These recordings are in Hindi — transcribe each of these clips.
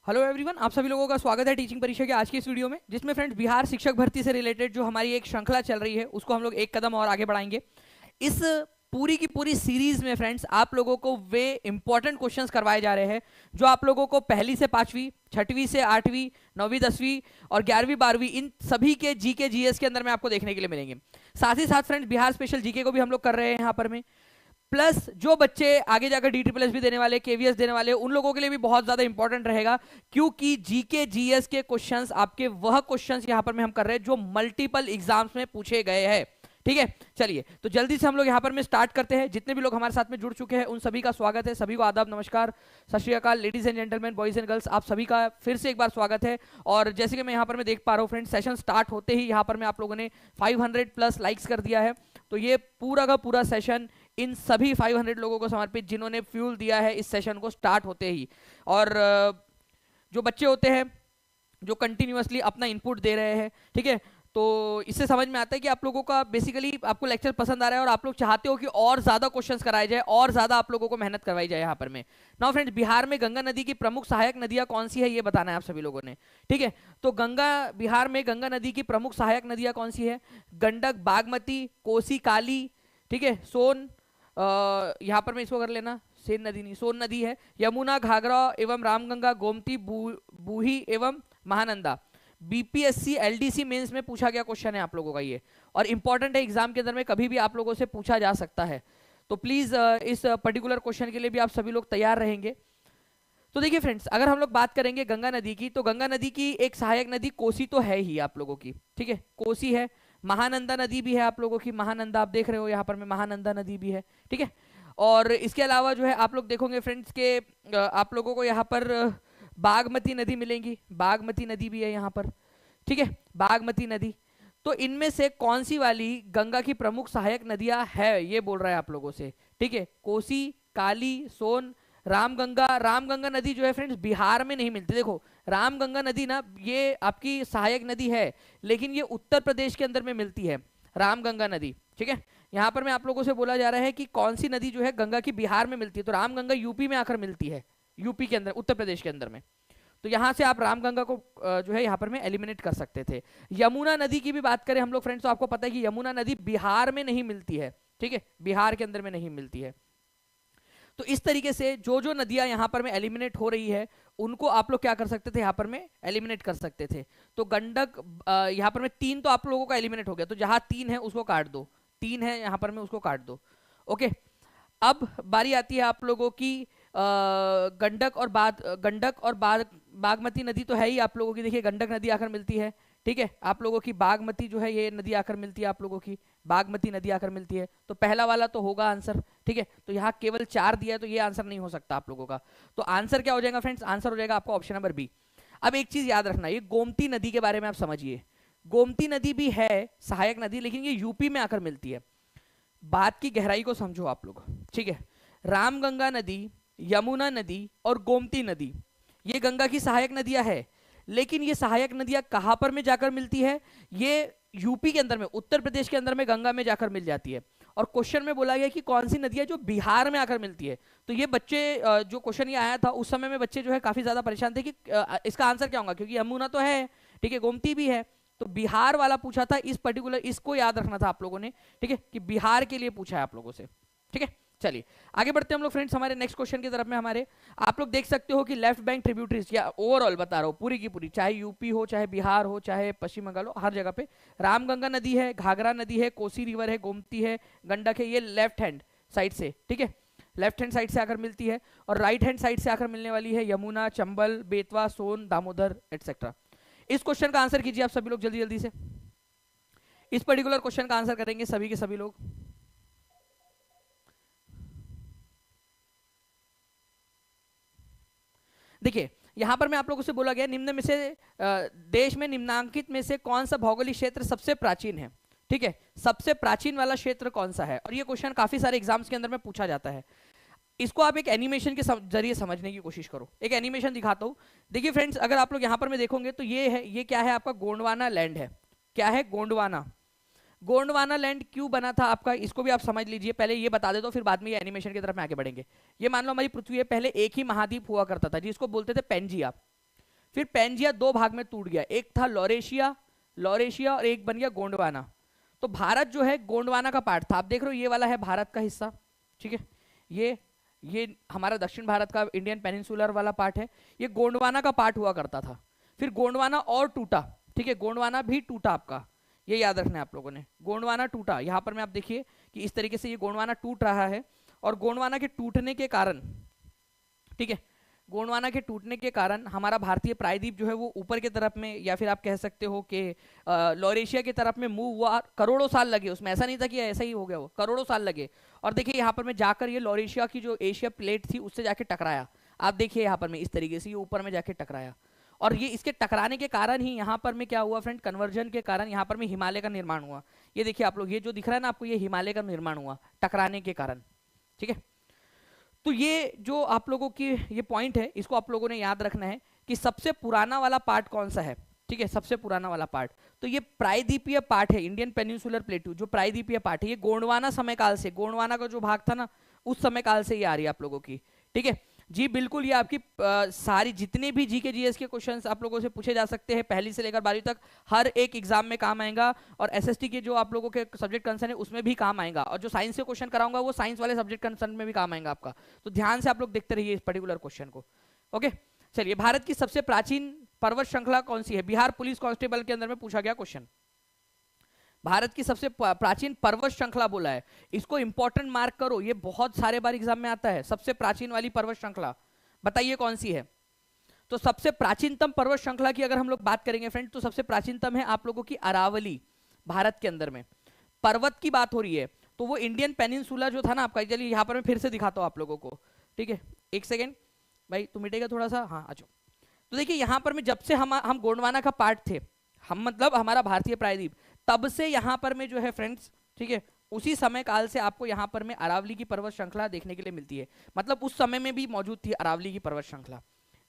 हेलो एवरीवन, आप सभी लोगों का स्वागत है टीचिंग परीक्षा के आज की इस वीडियो में, जिसमें फ्रेंड्स बिहार शिक्षक भर्ती से रिलेटेड जो हमारी एक श्रृंखला चल रही है उसको हम लोग एक कदम और आगे बढ़ाएंगे। इस पूरी की पूरी सीरीज में फ्रेंड्स आप लोगों को वे इंपॉर्टेंट क्वेश्चंस करवाए जा रहे हैं जो आप लोगों को पहली से पांचवी, छठवीं से आठवीं, नौवीं, 10वीं और 11वीं, 12वीं इन सभी के जीके जीएस के अंदर में आपको देखने के लिए मिलेंगे। साथ ही साथ फ्रेंड्स बिहार स्पेशल जीके को भी हम लोग कर रहे हैं यहाँ पर में। प्लस जो बच्चे आगे जाकर डी ट्रिपल एस भी देने वाले, केवीएस देने वाले, उन लोगों के लिए भी बहुत ज्यादा इंपॉर्टेंट रहेगा, क्योंकि जीके जीएस के क्वेश्चंस आपके वह क्वेश्चंस यहां पर में हम कर रहे हैं जो मल्टीपल एग्जाम्स में पूछे गए हैं। ठीक है, चलिए तो जल्दी से हम लोग यहाँ पर में स्टार्ट करते हैं। जितने भी लोग हमारे साथ में जुड़ चुके हैं उन सभी का स्वागत है, सभी को आदाब, नमस्कार, सत श्री अकाल, ladies and gentleman, boys and girls, आप सभी का फिर से एक बार स्वागत है। और जैसे कि मैं यहाँ पर मैं देख पा रहा हूँ फ्रेंड्स, सेशन स्टार्ट होते ही यहाँ पर में आप लोगों ने 500 प्लस लाइक्स कर दिया है। तो ये पूरा का पूरा सेशन इन सभी 500 लोगों को समर्पित जिन्होंने फ्यूल दिया है इस सेशन को स्टार्ट होते ही। और जो बच्चे होते हैं जो कंटिन्यूअसली अपना इनपुट दे रहे हैं, ठीक है, तो इससे समझ में आता है कि आप लोगों का बेसिकली आपको लेक्चर पसंद आ रहा है और आप लोग चाहते हो कि और ज्यादा क्वेश्चंस कराए जाए और ज्यादा आप लोगों को मेहनत करवाई जाए यहाँ पर में। नाउ फ्रेंड्स, बिहार में गंगा नदी की प्रमुख सहायक नदियां कौन सी है ये बताना है आप सभी लोगों ने। ठीक है, तो बिहार में गंगा नदी की प्रमुख सहायक नदियां कौन सी है? गंडक, बागमती, कोसी, काली, ठीक है, सोन, यहाँ पर मैं इसको कर लेना, सेन नदी नहीं, सोन नदी है, यमुना, घाघरा एवं रामगंगा, गोमती, बूही एवं महानंदा। बीपीएससी एलडीसी मेंस में पूछा गया क्वेश्चन है आप लोगों का ये, और इंपॉर्टेंट है, एग्जाम के अंदर में कभी भी आप लोगों से पूछा जा सकता है। तो प्लीज इस पर्टिकुलर क्वेश्चन के लिए भी आप सभी लोग तैयार रहेंगे। तो देखिए फ्रेंड्स, अगर हम लोग बात करेंगे गंगा नदी की, तो गंगा नदी की एक सहायक नदी कोसी तो है ही आप लोगों की, ठीक है, कोसी है। महानंदा नदी भी है आप लोगों की, महानंदा आप देख रहे हो यहाँ पर में, महानंदा नदी भी है, ठीक है। और इसके अलावा जो है आप लोग देखोगे फ्रेंड्स के आप लोगों को यहाँ पर बागमती नदी मिलेंगी, बागमती नदी भी है यहाँ पर, ठीक है, बागमती नदी। तो इनमें से कौन सी वाली गंगा की प्रमुख सहायक नदियां है ये बोल रहा है आप लोगों से, ठीक है। कोसी, काली, सोन, रामगंगा। रामगंगा नदी जो है फ्रेंड्स बिहार में नहीं मिलती। देखो, रामगंगा नदी ना ये आपकी सहायक नदी है, लेकिन ये उत्तर प्रदेश के अंदर में मिलती है रामगंगा नदी, ठीक है। यहाँ पर मैं आप लोगों से बोला जा रहा है कि कौन सी नदी जो है गंगा की बिहार में मिलती है, तो रामगंगा यूपी में आकर मिलती है, यूपी के अंदर, उत्तर प्रदेश के अंदर में। तो यहां से आप रामगंगा को जो है यहाँ पर में एलिमिनेट कर सकते थे। यमुना नदी की भी बात करें हम लोग फ्रेंड्स, तो आपको पता है कि यमुना नदी बिहार में नहीं मिलती है, ठीक है, बिहार के अंदर में नहीं मिलती है। तो इस तरीके से जो जो नदियां यहाँ पर में एलिमिनेट हो रही है उनको आप लोग क्या कर सकते थे, यहाँ पर में एलिमिनेट कर सकते थे। तो गंडक, यहाँ पर में 3 तो आप लोगों का एलिमिनेट हो गया, तो जहां 3 है उसको काट दो, 3 है यहाँ पर में उसको काट दो। ओके, अब बारी आती है आप लोगों की गंडक और बागमती नदी तो है ही आप लोगों की। देखिए, गंडक नदी आकर मिलती है, ठीक है, आप लोगों की बागमती जो है ये नदी आकर मिलती है, आप लोगों की बागमती नदी आकर मिलती है। तो पहला वाला तो होगा आंसर, ठीक है। तो यहाँ केवल 4 दिया है, तो ये आंसर नहीं हो सकता आप लोगों का। तो आंसर क्या हो जाएगा फ्रेंड्स? आंसर हो जाएगा आपका ऑप्शन नंबर बी। अब एक चीज याद रखना, ये गोमती नदी के बारे में आप समझिए। गोमती नदी भी है सहायक नदी, लेकिन ये यूपी में आकर मिलती है। बात की गहराई को समझो आप लोग, ठीक है। रामगंगा नदी, यमुना नदी और गोमती नदी ये गंगा की सहायक नदियां है, लेकिन ये सहायक नदियां कहां पर में जाकर मिलती है? ये यूपी के अंदर में, उत्तर प्रदेश के अंदर में गंगा में जाकर मिल जाती है। और क्वेश्चन में बोला गया कि कौन सी नदियां जो बिहार में आकर मिलती है। तो ये बच्चे जो क्वेश्चन ये आया था उस समय में बच्चे जो है काफी ज्यादा परेशान थे कि इसका आंसर क्या होगा, क्योंकि यमुना तो है, ठीक है, गोमती भी है, तो बिहार वाला पूछा था, इस पर्टिकुलर इसको याद रखना था आप लोगों ने, ठीक है, कि बिहार के लिए पूछा है आप लोगों से, ठीक है। चलिए आगे बढ़ते हैं हम लोग फ्रेंड्स हमारे नेक्स्ट क्वेश्चन की तरफ में। हमारे आप लोग देख सकते हो कि लेफ्ट बैंक ट्रिब्यूटरीज, या ओवरऑल बता रहा हूँ पूरी की पूरी, चाहे यूपी हो, चाहे बिहार हो, चाहे पश्चिम बंगाल हो, हर जगह पे रामगंगा नदी है, घाघरा नदी है, कोसी रिवर है, गोमती है, गंडक है, ये लेफ्ट हैंड साइड से, ठीक है, लेफ्ट हैंड साइड से आकर मिलती है। और राइट हैंड साइड से आकर मिलने वाली है यमुना, चंबल, बेतवा, सोन, दामोदर एटसेट्रा। इस क्वेश्चन का आंसर कीजिए आप सभी लोग जल्दी जल्दी से। इस पर्टिकुलर क्वेश्चन का आंसर करेंगे सभी के सभी लोग। देखिए, यहां पर मैं आप लोगों से बोला गया निम्न में से देश में निम्नांकित में से कौन सा भौगोलिक क्षेत्र सबसे प्राचीन है, ठीक है, सबसे प्राचीन वाला क्षेत्र कौन सा है। और ये क्वेश्चन काफी सारे एग्जाम्स के अंदर में पूछा जाता है। इसको आप एक एनिमेशन के जरिए समझने की कोशिश करो। एक एनिमेशन दिखाता हूं। देखिए फ्रेंड्स, अगर आप लोग यहां पर में देखोगे तो ये है, ये क्या है आपका गोंडवाना लैंड है। क्या है? गोंडवाना। गोंडवाना लैंड क्यों बना था आपका, इसको भी आप समझ लीजिए। पहले ये बता दे, तो फिर बाद में ये एनिमेशन की तरफ में आगे बढ़ेंगे। ये मान लो हमारी पृथ्वी है, पहले एक ही महाद्वीप हुआ करता था जिसको बोलते थे पेंजिया। फिर पैंजिया दो भाग में टूट गया, एक था लॉरेशिया, लॉरेशिया और एक बन गया गोंडवाना। तो भारत जो है गोंडवाना का पार्ट था, आप देख रहे हो ये वाला है भारत का हिस्सा, ठीक है, ये हमारा दक्षिण भारत का इंडियन पेनिनसुलर वाला पार्ट है, ये गोंडवाना का पार्ट हुआ करता था। फिर गोंडवाना और टूटा, ठीक है, गोंडवाना भी टूटा आपका, ये याद रखना है आप लोगों ने, गोंडवाना टूटा। यहां पर मैं आप देखिए कि इस तरीके से ये गोंडवाना टूट रहा है, और गोंडवाना के टूटने के कारण, ठीक है, गोंडवाना के टूटने के कारण हमारा भारतीय प्रायद्वीप जो है वो ऊपर की तरफ में, या फिर आप कह सकते हो कि लॉरेशिया की तरफ में मूव हुआ। करोड़ों साल लगे उसमें, ऐसा नहीं था कि ऐसा ही हो गया, वो करोड़ों साल लगे। और देखिए यहाँ पर मैं जाकर ये लॉरेशिया की जो एशिया प्लेट थी उससे जाके टकराया, आप देखिए यहाँ पर मैं इस तरीके से ये ऊपर में जाके टकराया, और ये इसके टकराने के कारण ही यहाँ पर में क्या हुआ फ्रेंड, कन्वर्जन के कारण यहाँ पर में हिमालय का निर्माण हुआ। ये देखिए आप लोग, ये जो दिख रहा है ना आपको, ये हिमालय का निर्माण हुआ टकराने के कारण, ठीक है। तो ये जो आप लोगों की ये पॉइंट है, इसको आप लोगों ने याद रखना है कि सबसे पुराना वाला पार्ट कौन सा है, ठीक है, सबसे पुराना वाला पार्ट, तो ये प्रायद्वीपीय पार्ट है, इंडियन पेनिनसुलर प्लेटू जो प्रायद्वीपीय पार्ट है, ये गोंडवाना समय काल से, गोंडवाना का जो भाग था ना उस समय काल से ये आ रही है आप लोगों की, ठीक है जी, बिल्कुल। ये आपकी सारी जितने भी जीके जीएस के क्वेश्चंस आप लोगों से पूछे जा सकते हैं पहली से लेकर 12वीं तक, हर एक एग्जाम में काम आएगा, और एसएसटी के जो आप लोगों के सब्जेक्ट कंसर्न है उसमें भी काम आएगा, और जो साइंस के क्वेश्चन कराऊंगा वो साइंस वाले सब्जेक्ट कंसर्न में भी काम आएगा आपका। तो ध्यान से आप लोग देखते रहिए इस पर्टिकुलर क्वेश्चन को। ओके, चलिए, भारत की सबसे प्राचीन पर्वत श्रृंखला कौन सी है? बिहार पुलिस कांस्टेबल के अंदर में पूछा गया क्वेश्चन, भारत की सबसे प्राचीन पर्वत श्रृंखला बोला है, इसको इंपॉर्टेंट मार्क करो, ये बहुत सारे बार एग्जाम में आता है। सबसे प्राचीन वाली पर्वत श्रृंखला बताइए कौन सी है? तो सबसे प्राचीनतम पर्वत श्रृंखला की अगर हम लोग बात करेंगे फ्रेंड, तो सबसे प्राचीनतम है आप लोगों की अरावली, भारत के अंदर में पर्वत की बात हो रही है। तो वो इंडियन पेनिनसुला जो था ना आपका, चलिए यहाँ पर मैं फिर से दिखाता हूँ आप लोगों को, ठीक है, एक सेकेंड भाई, तुम मिटेगा थोड़ा सा, हाँ आ जाओ। तो देखिए यहाँ पर मैं जब से हम गोंडवाना का पार्ट थे, हम मतलब हमारा भारतीय प्रायद्वीप, तब से यहाँ पर में जो है फ्रेंड्स, ठीक है, उसी समय काल से आपको यहाँ पर में अरावली की पर्वत श्रृंखला देखने के लिए मिलती है, मतलब उस समय में भी मौजूद थी अरावली की पर्वत श्रृंखला।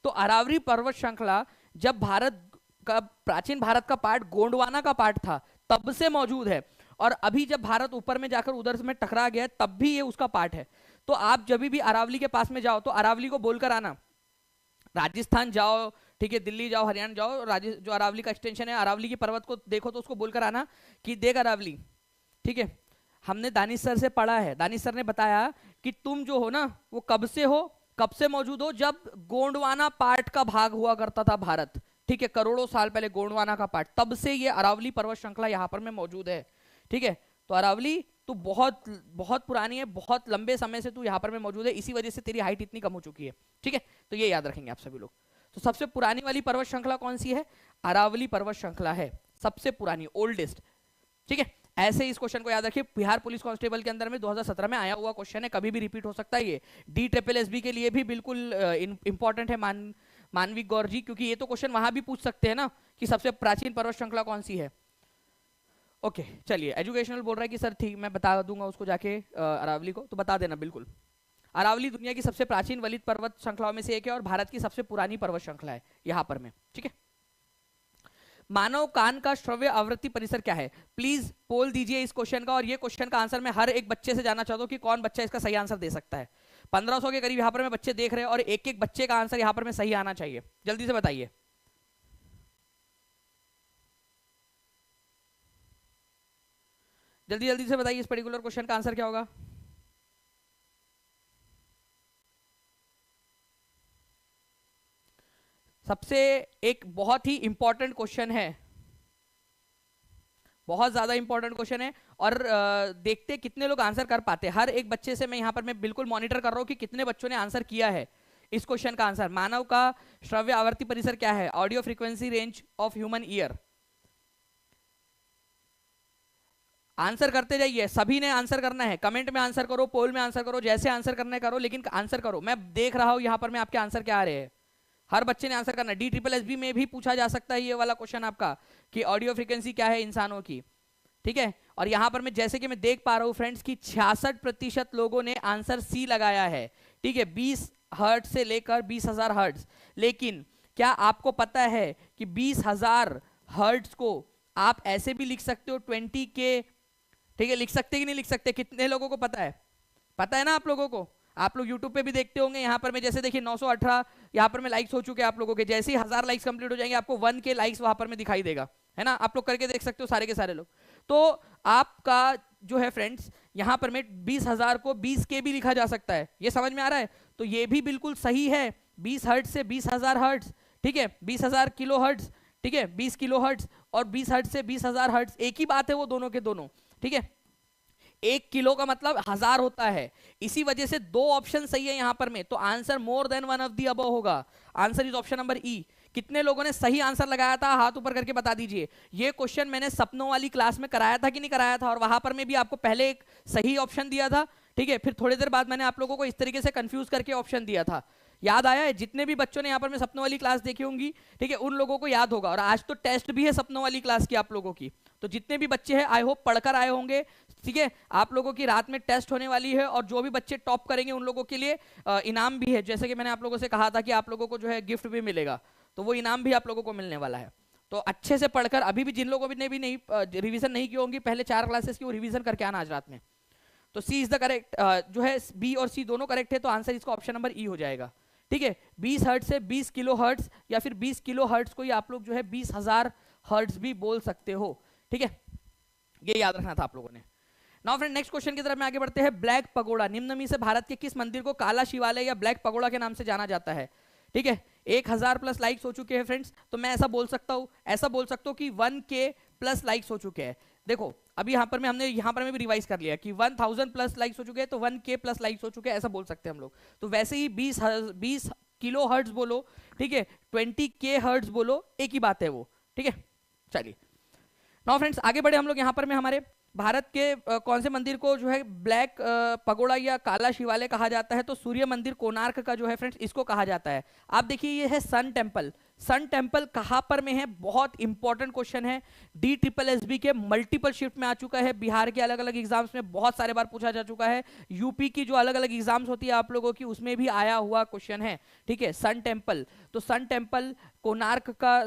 तो अरावली पर्वत श्रृंखला जब भारत का, प्राचीन भारत का पार्ट गोंडवाना का पार्ट था, तब से मौजूद है, और अभी जब भारत ऊपर में जाकर उधर में टकरा गया तब भी ये उसका पार्ट है। तो आप जब भी अरावली के पास में जाओ तो अरावली को बोलकर आना, राजस्थान जाओ, ठीक है, दिल्ली जाओ, हरियाणा जाओ, जो अरावली का एक्सटेंशन है, अरावली की पर्वत को देखो तो उसको बोलकर आना कि देख अरावली, ठीक है, हमने दानिश सर से पढ़ा है, दानिश सर ने बताया कि तुम जो हो ना वो कब से हो, कब से मौजूद हो, जब गोंडवाना पार्ट का भाग हुआ करता था भारत, ठीक है, करोड़ों साल पहले गोंडवाना का पार्ट, तब से ये अरावली पर्वत श्रृंखला यहाँ पर में मौजूद है, ठीक है। तो अरावली तो बहुत बहुत पुरानी है, बहुत लंबे समय से तू यहाँ पर में मौजूद है, इसी वजह से तेरी हाइट इतनी कम हो चुकी है, ठीक है, तो ये याद रखेंगे आप सभी लोग। तो सबसे पुरानी वाली पर्वत श्रृंखला कौन सी है? अरावली पर्वत श्रृंखला है सबसे पुरानी, ओल्डेस्ट, ठीक है। ऐसे इस क्वेश्चन को याद रखिए, बिहार पुलिस कांस्टेबल के अंदर में 2017 में आया हुआ क्वेश्चन है, कभी भी रिपीट हो सकता है। ये DSSB के लिए भी बिल्कुल इंपॉर्टेंट है, मानविक गौर जी, क्योंकि ये तो क्वेश्चन वहां भी पूछ सकते हैं ना कि सबसे प्राचीन पर्वत श्रृंखला कौन सी है। ओके, चलिए, एजुकेशनल बोल रहा है कि सर ठीक, मैं बता दूंगा उसको जाके अरावली को, तो बता देना बिल्कुल। अरावली दुनिया की सबसे प्राचीन वलित पर्वत श्रृंखलाओं में से एक है और भारत की सबसे पुरानी पर्वत श्रृंखला है यहाँ पर में, ठीक है। मानव कान का श्रव्य आवृत्ति परिसर क्या है? प्लीज पोल दीजिए इस क्वेश्चन का, और ये क्वेश्चन का आंसर मैं हर एक बच्चे से जानना चाहता हूँ कि कौन बच्चा इसका सही आंसर दे सकता है। 1500 के करीब यहाँ पर में बच्चे देख रहे हैं, और एक एक बच्चे का आंसर यहाँ पर में सही आना चाहिए, जल्दी से बताइए। जल्दी जल्दी से बताइए इस पर्टिकुलर क्वेश्चन का आंसर क्या होगा। सबसे एक बहुत ही इंपॉर्टेंट क्वेश्चन है, बहुत ज्यादा इंपॉर्टेंट क्वेश्चन है, और देखते कितने लोग आंसर कर पाते हैं। हर एक बच्चे से मैं यहाँ पर मैं बिल्कुल मॉनिटर कर रहा हूँ कि कितने बच्चों ने आंसर किया है इस क्वेश्चन का आंसर। मानव का श्रव्य आवर्ती परिसर क्या है? Audio frequency range of human ear. Answer करते जाइए, सभी ने आंसर करना है, कमेंट में आंसर करो, पोल में आंसर करो, जैसे आंसर करना है करो, लेकिन आंसर करो। मैं देख रहा हूं यहाँ पर मैं आपके आंसर क्या आ रहे हैं, हर बच्चे ने आंसर करना है। DSSB में भी पूछा जा सकता है ये वाला क्वेश्चन आपका कि ऑडियो फ्रीक्वेंसी क्या है इंसानों की, ठीक है। और यहाँ पर मैं जैसे कि मैं देख पा रहा हूँ फ्रेंड्स की 66% लोगों ने आंसर सी लगाया है, ठीक है, 20 हर्ट्ज से लेकर 20,000 हर्ट्ज। लेकिन क्या आपको पता है कि 20,000 हर्ट्ज को आप ऐसे भी लिख सकते हो 20 के, ठीक है, लिख सकते कि नहीं लिख सकते? कितने लोगों को पता है? पता है ना आप लोगों को? आप लोग यूट्यूब पे भी देखते होंगे, यहाँ पर मैं जैसे देखिए 918 यहाँ पर मैं लाइक्स हो चुके हैं आप लोगों के। जैसे ही 1000 लाइक्स कंप्लीट हो जाएंगे आपको 1K लाइक्स वहां पर में दिखाई देगा, है ना, आप लोग करके देख सकते हो सारे के सारे लोग। तो आपका जो है फ्रेंड्स यहाँ पर में 20,000 को 20K भी लिखा जा सकता है, ये समझ में आ रहा है? तो ये भी बिल्कुल सही है, 20 हर्ट्ज से 20,000 हर्ट्ज, ठीक है, 20,000 किलो हर्ट्ज, ठीक है, 20 किलो हर्ट्ज और 20 हर्ट्ज से 20,000 हर्ट्ज एक ही बात है वो दोनों के दोनों, ठीक है। 1 किलो का मतलब 1000 होता है, इसी वजह से 2 ऑप्शन सही है यहां पर में, तो answer more than one of the above होगा। Answer is option number E. कितने लोगों ने सही आंसर लगाया था, हाथ ऊपर करके बता दीजिए। ये क्वेश्चन मैंने सपनों वाली क्लास में कराया था कि नहीं कराया था, और वहां पर में भी आपको पहले एक सही ऑप्शन दिया था, ठीक है, फिर थोड़ी देर बाद मैंने आप लोगों को इस तरीके से कंफ्यूज करके ऑप्शन दिया था। याद आया है? जितने भी बच्चों ने यहाँ पर में सपनों वाली क्लास देखी होंगी, ठीक है, उन लोगों को याद होगा। और आज तो टेस्ट भी है सपनों वाली क्लास की आप लोगों की, तो जितने भी बच्चे हैं आई होप पढ़कर आए होंगे, ठीक है। आप लोगों की रात में टेस्ट होने वाली है, और जो भी बच्चे टॉप करेंगे उन लोगों के लिए इनाम भी है, जैसे कि मैंने आप लोगों से कहा था कि आप लोगों को जो है गिफ्ट भी मिलेगा, तो वो इनाम भी आप लोगों को मिलने वाला है। तो अच्छे से पढ़कर, अभी भी जिन लोगों ने भी नहीं रिवीजन नहीं की होंगी, पहले 4 क्लासेस की वो रिवीजन करके आना आज रात में। तो सी इज द करेक्ट, जो है बी और सी दोनों करेक्ट है, तो आंसर इसका ऑप्शन नंबर ई हो जाएगा, ठीक है। 20 हर्ट्ज से 20 किलो हर्ट्ज, या फिर 20 किलो हर्ट्ज को ही आप लोग जो है 20,000 हर्ट्ज भी बोल सकते हो, ठीक है, ये याद रखना था आप लोगों ने। नाउ फ्रेंड नेक्स्ट क्वेश्चन की तरफ में आगे बढ़ते हैं। ब्लैक पगोड़ा निम्न में से भारत के किस मंदिर को काला शिवालय या ब्लैक पगोड़ा के नाम से जाना जाता है, ठीक है। 1000 प्लस लाइक्स हो चुके हैं फ्रेंड्स, तो मैं ऐसा बोल सकता हूं, कि 1K प्लस लाइक्स हो चुके हैं। देखो अभी यहाँ पर में हमने यहाँ पर में भी रिवाइज कर लिया कि 1000 प्लस लाइक्स हो चुके हैं, तो 1K प्लस लाइक्स हो चुके हैं, ऐसा बोल सकते हैं हम लोग। तो वैसे ही 20 किलो हर्ट्ज बोलो, ठीक है, 20K हर्ट्ज बोलो, एक ही बात है वो, ठीक है। चलिए नाउ फ्रेंड्स आगे बढ़े हम लोग। यहाँ पर में हमारे भारत के कौन से मंदिर को जो है ब्लैक पगोड़ा या काला शिवालय कहा जाता है, तो सूर्य मंदिर कोणार्क का जो है फ्रेंड्स इसको कहा जाता है। आप देखिए ये है सन टेम्पल। सन टेम्पल कहां पर में है, बहुत इंपॉर्टेंट क्वेश्चन है, DSSB के मल्टीपल शिफ्ट में आ चुका है, बिहार के अलग अलग एग्जाम्स में बहुत सारे बार पूछा जा चुका है, यूपी की जो अलग अलग एग्जाम्स होती है आप लोगों की उसमें भी आया हुआ क्वेश्चन है, ठीक है। सन टेम्पल, तो सन टेम्पल कोणार्क का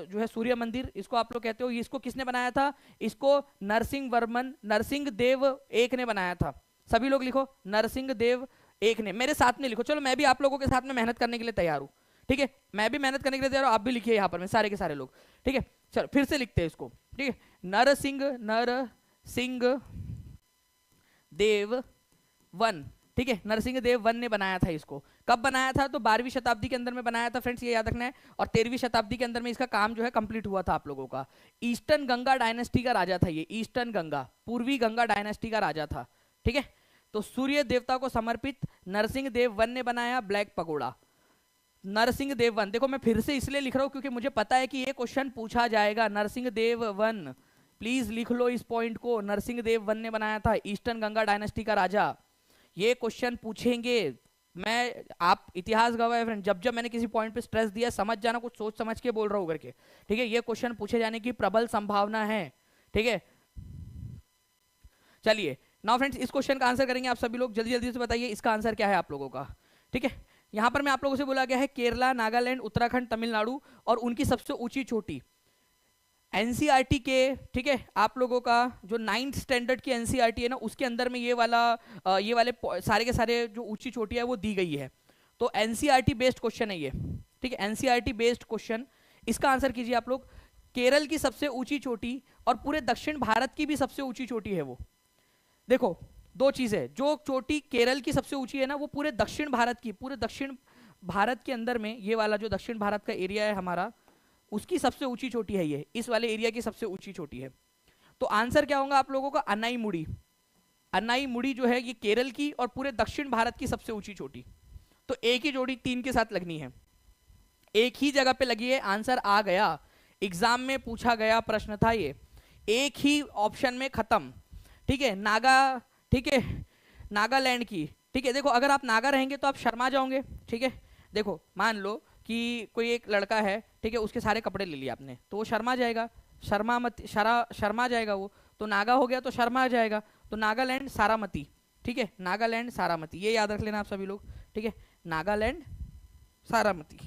जो है सूर्य मंदिर इसको आप लोग कहते हो, इसको किसने बनाया था, इसको नरसिंह देव एक ने बनाया था। सभी लोग लिखो नरसिंह देव एक ने, मेरे साथ में लिखो, चलो मैं भी आप लोगों के साथ में मेहनत करने के लिए तैयार हूं, ठीक है, मैं भी मेहनत करने के लिए तैयार हूं, आप भी लिखिए यहाँ पर में सारे के सारे लोग, ठीक है। चलो फिर से लिखते हैं इसको, ठीक है, नरसिंह देव वन, ठीक है, नरसिंह देव वन ने बनाया था इसको। कब बनाया था, तो 12वीं शताब्दी के अंदर में बनाया था फ्रेंड्स, ये याद रखना है। और 13वीं शताब्दी के अंदर में इसका काम जो है कंप्लीट हुआ था आप लोगों का। ईस्टर्न गंगा डायनेस्टी का राजा था ये, ईस्टर्न गंगा, पूर्वी गंगा डायनेस्टी का राजा था, ठीक है। तो सूर्य देवता को समर्पित नरसिंह देव वन ने बनाया black pagoda. Narsingh Dev one, देखो मैं फिर से इसलिए लिख रहा हूं क्योंकि मुझे पता है कि ये क्वेश्चन पूछा जाएगा। नरसिंह देव वन, प्लीज लिख लो इस पॉइंट को, नरसिंह देव वन ने बनाया था, ईस्टर्न गंगा डायनेस्टी का राजा। ये क्वेश्चन पूछेंगे, मैं आप इतिहास गवाह है फ्रेंड, जब जब मैंने किसी पॉइंट पे स्ट्रेस दिया समझ जाना, कुछ सोच समझ के बोल रहा हूं करके, ठीक है। ये क्वेश्चन पूछे जाने की प्रबल संभावना है, ठीक है। चलिए नाउ फ्रेंड्स इस क्वेश्चन का आंसर करेंगे आप सभी लोग, जल्दी जल्दी से बताइए इसका आंसर क्या है आप लोगों का, ठीक है। यहां पर मैं आप लोगों से बोला गया है केरला, नागालैंड, उत्तराखंड, तमिलनाडु और उनकी सबसे ऊंची चोटी। एनसीईआरटी के, ठीक है, आप लोगों का जो 9th स्टैंडर्ड की एनसीईआरटी है ना, उसके अंदर में ये वाले सारे के सारे जो ऊंची चोटी है वो दी गई है। तो एनसीईआरटी बेस्ड क्वेश्चन है ये, ठीक है, एनसीईआरटी बेस्ड क्वेश्चन। इसका आंसर कीजिए आप लोग। केरल की सबसे ऊंची चोटी और पूरे दक्षिण भारत की भी सबसे ऊंची चोटी है वो। देखो दो चीजें, जो चोटी केरल की सबसे ऊंची है ना वो पूरे दक्षिण भारत के अंदर में, ये वाला जो दक्षिण भारत का एरिया है हमारा, उसकी सबसे ऊंची चोटी है ये, इस वाले एरिया की सबसे ऊंची चोटी है। तो आंसर क्या होगा आप लोगों का, अनाईमुड़ी जो है ये केरल की और पूरे दक्षिण भारत की सबसे ऊंची चोटी। तो एक ही जोड़ी 3 के साथ लगनी है, एक ही जगह पे लगी है, आंसर आ गया, एग्जाम में पूछा गया प्रश्न था ये, एक ही ऑप्शन में खत्म, ठीक है। ठीक है, नागालैंड की, ठीक है। देखो अगर आप नागा रहेंगे तो आप शर्मा जाओगे, ठीक है। देखो मान लो कि कोई एक लड़का है, ठीक है, उसके सारे कपड़े ले लिए आपने, तो वो शर्मा जाएगा, शर्मा जाएगा वो, तो नागा हो गया तो शर्मा आ जाएगा, तो नागालैंड सारामती, ठीक है, नागालैंड सारामती, ये याद रख लेना आप सभी लोग, ठीक है, नागालैंड सारामती,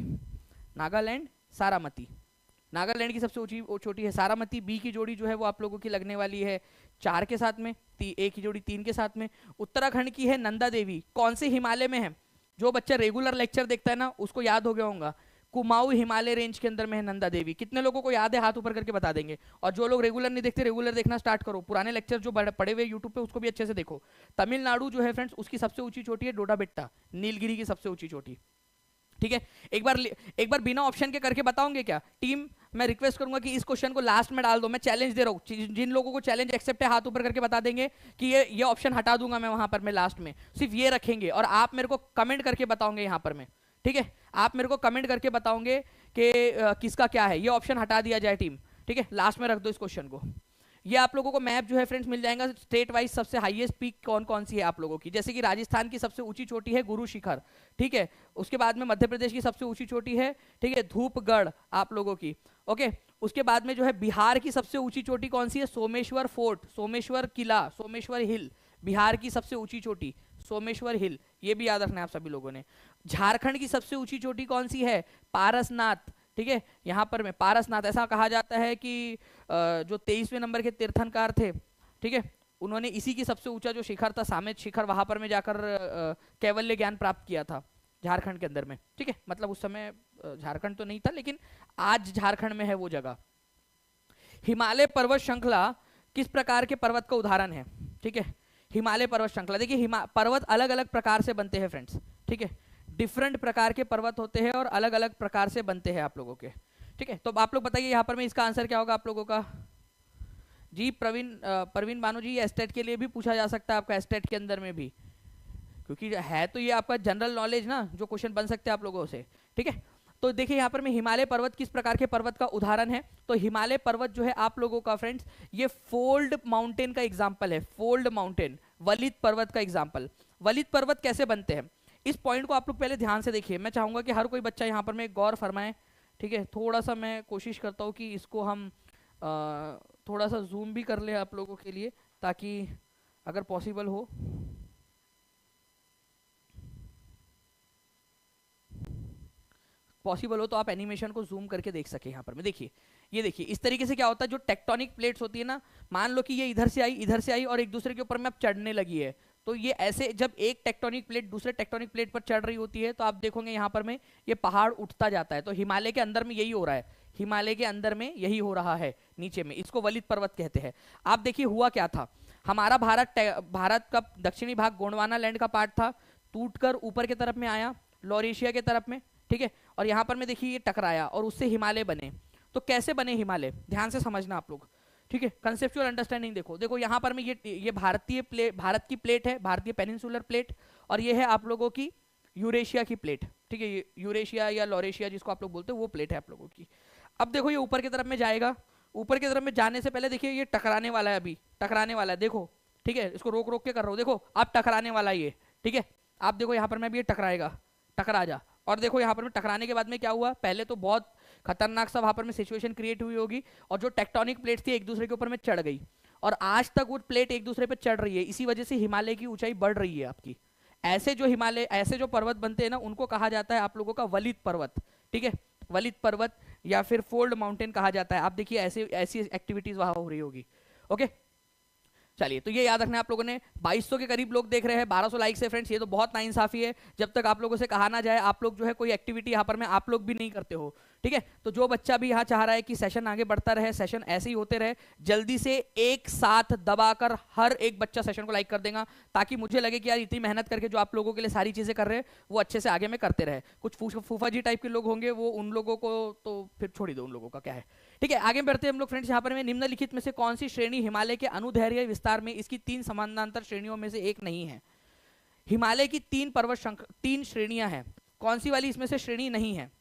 नागालैंड की सबसे ऊंची चोटी है सारामती, बी की जोड़ी जो है वो आप लोगों की लगने वाली है 4 के साथ में, ए की जोड़ी 3 के साथ में। उत्तराखंड की है नंदा देवी, कौन से हिमालय में है? जो बच्चा रेगुलर लेक्चर देखता है ना उसको याद हो गया होगा, कुमाऊं हिमालय रेंज के अंदर में है नंदा देवी। कितने लोगों को याद है हाथ ऊपर करके बता देंगे। और जो लोग रेगुलर नहीं देखते, रेगुलर देखना स्टार्ट करो, पुराने लेक्चर जो पड़े हुए यूट्यूब पे उसको भी अच्छे से देखो। तमिलनाडु जो है फ्रेंड्स उसकी सबसे ऊंची चोटी है डोडा बेट्टा, नीलगिरी की सबसे ऊंची चोटी। ठीक है, एक बार बिना ऑप्शन के करके बताओगे क्या टीम? मैं रिक्वेस्ट करूंगा कि इस क्वेश्चन को लास्ट में डाल दो, मैं चैलेंज दे रहा हूं, जिन लोगों को चैलेंज एक्सेप्ट है हाथ ऊपर करके बता देंगे कि ये ऑप्शन हटा दूंगा मैं वहां पर, मैं लास्ट में सिर्फ ये रखेंगे और आप मेरे को कमेंट करके बताओगे यहां पर मैं। ठीक है, आप मेरे को कमेंट करके बताओगे कि किसका क्या है, ये ऑप्शन हटा दिया जाए टीम। ठीक है, लास्ट में रख दो इस क्वेश्चन को। ये आप लोगों को मैप जो है फ्रेंड्स मिल जाएगा स्टेट वाइज, सबसे हाईएस्ट पीक कौन कौन सी है आप लोगों की। जैसे कि राजस्थान की सबसे ऊंची चोटी है गुरु शिखर, ठीक है। उसके बाद में मध्य प्रदेश की सबसे ऊंची चोटी है, ठीक है, धूपगढ़ आप लोगों की, ओके। उसके बाद में जो है बिहार की सबसे ऊंची चोटी कौन सी है? सोमेश्वर फोर्ट, सोमेश्वर किला, सोमेश्वर हिल, बिहार की सबसे ऊंची चोटी सोमेश्वर हिल, ये भी याद रखना है आप सभी लोगों ने। झारखंड की सबसे ऊंची चोटी कौन सी है? पारसनाथ, ठीक है। यहां पर में पारसनाथ, ऐसा कहा जाता है कि जो 23वें नंबर के तीर्थंकर थे, ठीक है, उन्होंने इसी की सबसे ऊंचा जो शिखर था सामेत शिखर, वहां पर में जाकर कैवल्य ज्ञान प्राप्त किया था झारखंड के अंदर में। ठीक है, मतलब उस समय झारखंड तो नहीं था लेकिन आज झारखंड में है वो जगह। हिमालय पर्वत श्रृंखला किस प्रकार के पर्वत का उदाहरण है? ठीक है, हिमालय पर्वत श्रृंखला, देखिए पर्वत अलग अलग प्रकार से बनते हैं फ्रेंड्स, ठीक है, डिफरेंट प्रकार के पर्वत होते हैं और अलग अलग प्रकार से बनते हैं आप लोगों के। ठीक है, तो आप लोग बताइए यहाँ पर में इसका आंसर क्या होगा आप लोगों का? जी प्रवीण बानू जी, एस्टेट के लिए भी पूछा जा सकता है आपका, एस्टेट के अंदर में भी, क्योंकि है तो ये आपका जनरल नॉलेज ना, जो क्वेश्चन बन सकते हैं आप लोगों से। ठीक है, तो देखिए यहाँ पर में हिमालय पर्वत किस प्रकार के पर्वत का उदाहरण है? तो हिमालय पर्वत जो है आप लोगों का फ्रेंड्स, ये फोल्ड माउंटेन का एग्जाम्पल है, फोल्ड माउंटेन, वलित पर्वत का एग्जाम्पल। वलित पर्वत कैसे बनते हैं इस पॉइंट को आप लोग पहले ध्यान से देखिए। मैं चाहूंगा कि हर कोई बच्चा यहाँ पर में गौर फरमाए। ठीक है, थोड़ा सा मैं कोशिश करता हूँ कि इसको हम थोड़ा सा जूम भी कर ले आप लोगों के लिए, ताकि अगर पॉसिबल हो। पॉसिबल हो तो आप एनिमेशन को जूम करके देख सके। यहाँ पर मैं देखिए, ये देखिए इस तरीके से क्या होता है, जो टेक्टोनिक प्लेट्स होती है ना, मान लो कि ये इधर से आई और एक दूसरे के ऊपर में अब चढ़ने लगी है, तो ये ऐसे जब एक टेक्टोनिक प्लेट दूसरे टेक्टोनिक प्लेट पर चढ़ रही होती है तो आप देखोगे यहाँ पर में ये पहाड़ उठता जाता है। तो हिमालय के अंदर में यही हो रहा है, हिमालय के अंदर में यही हो रहा है नीचे में, इसको वलित पर्वत कहते हैं। आप देखिए हुआ क्या था, हमारा भारत का दक्षिणी भाग गोंडवाना लैंड का पार्ट था, टूटकर ऊपर की तरफ में आया लॉरेशिया के तरफ में, ठीक है, और यहाँ पर में देखिए ये टकराया और उससे हिमालय बने। तो कैसे बने हिमालय, ध्यान से समझना आप लोग, ठीक है, कंसेप्चुअल अंडरस्टैंडिंग देखो। देखो यहाँ पर में ये भारत की प्लेट है, भारतीय पेनिनसुलर प्लेट, और ये है आप लोगों की यूरेशिया की प्लेट, ठीक है, यूरेशिया या लॉरेशिया जिसको आप लोग बोलते हो वो प्लेट है आप लोगों की। अब देखो ये ऊपर की तरफ में जाएगा, ऊपर की तरफ में जाने से पहले देखिए ये टकराने वाला है, अभी टकराने वाला है, देखो, ठीक है, इसको रोक रोक के कर रहा हूँ, देखो अब टकराने वाला है ये, ठीक है। आप देखो यहाँ पर में भी ये टकराएगा, टकरा जा, और देखो यहाँ पर में टकराने के बाद में क्या हुआ, पहले तो बहुत खतरनाक सा वहां पर में सिचुएशन क्रिएट हुई होगी, और जो टेक्टोनिक प्लेट्स थी एक दूसरे के ऊपर में चढ़ गई, और आज तक वो प्लेट एक दूसरे पे चढ़ रही है, इसी वजह से हिमालय की ऊंचाई बढ़ रही है आपकी। ऐसे जो पर्वत बनते हैं ना उनको कहा जाता है आप लोगों का वलित पर्वत, ठीक है, वलित पर्वत या फिर फोल्ड माउंटेन कहा जाता है। आप देखिए ऐसे ऐसी एक्टिविटीज वहां हो रही होगी, ओके। चलिए, तो ये याद रखना आप लोगों ने। 2200 के करीब लोग देख रहे हैं, 1200 लाइक से फ्रेंड्स, ये तो बहुत नाइंसाफी है। जब तक आप लोगों से कहा ना जाए आप लोग जो है कोई एक्टिविटी यहाँ पर में आप लोग भी नहीं करते हो, ठीक है। तो जो बच्चा भी यहाँ चाह रहा है कि सेशन आगे बढ़ता रहे, सेशन ऐसे ही होते रहे, जल्दी से एक साथ दबाकर हर एक बच्चा सेशन को लाइक कर देगा, ताकि मुझे लगे कि यार इतनी मेहनत करके जो आप लोगों के लिए सारी चीजें कर रहे हैं वो अच्छे से आगे में करते रहे। कुछ फूफा जी टाइप के लोग होंगे, वो उन लोगों को तो फिर छोड़ ही दो, उन लोगों का क्या है। ठीक है, आगे बढ़ते हैं हम लोग फ्रेंड्स। यहाँ पर में निम्नलिखित में से कौन सी श्रेणी हिमालय के अनुदैर्घ्य विस्तार में इसकी 3 समानांतर श्रेणियों में से एक नहीं है? हिमालय की 3 श्रेणियां हैं, कौन सी वाली इसमें से श्रेणी नहीं है?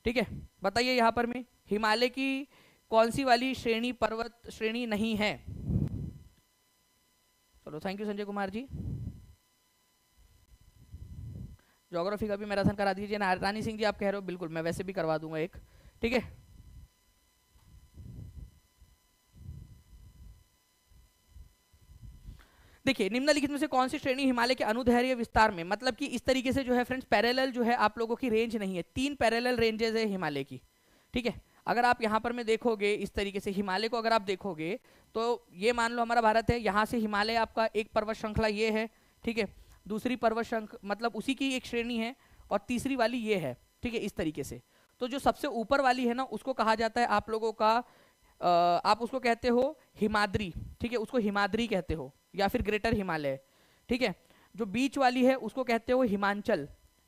ठीक है, बताइए यहां पर में हिमालय की कौन सी वाली श्रेणी पर्वत श्रेणी नहीं है? चलो, thank you Sanjay Kumar ji. Geography का भी मैराथन करा दीजिए ना, रानी सिंह जी आप कह रहे हो, बिल्कुल मैं वैसे भी करवा दूंगा एक, ठीक है। देखिए निम्नलिखित में से कौन सी श्रेणी हिमालय के अनुदैर्घ्य विस्तार में, मतलब कि इस तरीके से जो है फ्रेंड्स पैरेलल जो है आप लोगों की रेंज नहीं है, 3 पैरेलल रेंजेस है हिमालय की, ठीक है। अगर आप यहाँ पर में देखोगे इस तरीके से हिमालय को अगर आप देखोगे तो ये मान लो हमारा भारत है, यहाँ से हिमालय आपका एक पर्वत श्रृंखला ये है, ठीक है, दूसरी पर्वत श्रृंखला मतलब उसी की एक श्रेणी है, और तीसरी वाली ये है, ठीक है, इस तरीके से। तो जो सबसे ऊपर वाली है ना उसको कहा जाता है आप लोगों का आप उसको कहते हो हिमाद्री, ठीक है, उसको हिमाद्री कहते हो या फिर ग्रेटर हिमालय, ठीक है। जो बीच वाली है उसको कहते हो हिमांचल,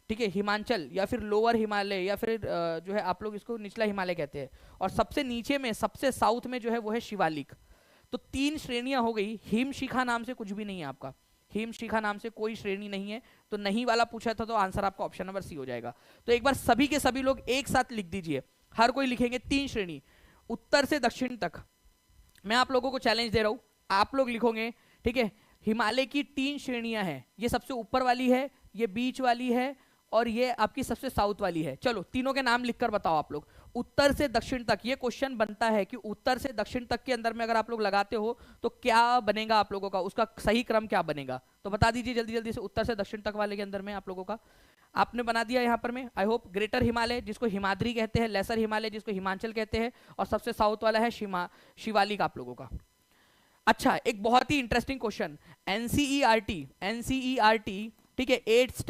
ठीक है, हिमांचल या फिर लोअर हिमालय या फिर जो है आप लोग इसको निचला हिमालय कहते हैं। और सबसे नीचे में सबसे साउथ में जो है वो है शिवालिक। तो 3 श्रेणियां हो गई। हिम शिखा नाम से कुछ भी नहीं है आपका, हिम शिखा नाम से कोई श्रेणी नहीं है। तो नहीं वाला पूछा था तो आंसर आपका ऑप्शन नंबर सी हो जाएगा। तो एक बार सभी के सभी लोग एक साथ लिख दीजिए, हर कोई लिखेंगे 3 श्रेणी उत्तर से दक्षिण तक। मैं आप लोगों को चैलेंज दे रहा हूं, आप लोग लिखोगे, ठीक है। हिमालय की 3 श्रेणियां हैं, ये सबसे ऊपर वाली है, ये बीच वाली है और ये आपकी सबसे साउथ वाली है। चलो तीनों के नाम लिखकर बताओ आप लोग। उत्तर से दक्षिण तक, ये क्वेश्चन बनता है कि उत्तर से दक्षिण तक के अंदर में अगर आप लोग लगाते हो तो क्या बनेगा आप लोगों का, उसका सही क्रम क्या बनेगा, तो बता दीजिए जल्दी जल्दी से। उत्तर से दक्षिण तक वाले के अंदर में आप लोगों का आपने बना दिया यहाँ पर में, आई होप। ग्रेटर हिमालय जिसको हिमाद्री कहते हैं, लेसर हिमालय जिसको हिमांचल कहते हैं, और सबसे साउथ वाला है शिवालिक आप लोगों का। अच्छा, एक बहुत ही इंटरेस्टिंग क्वेश्चन, एनसीईआरटी, ठीक है, 8th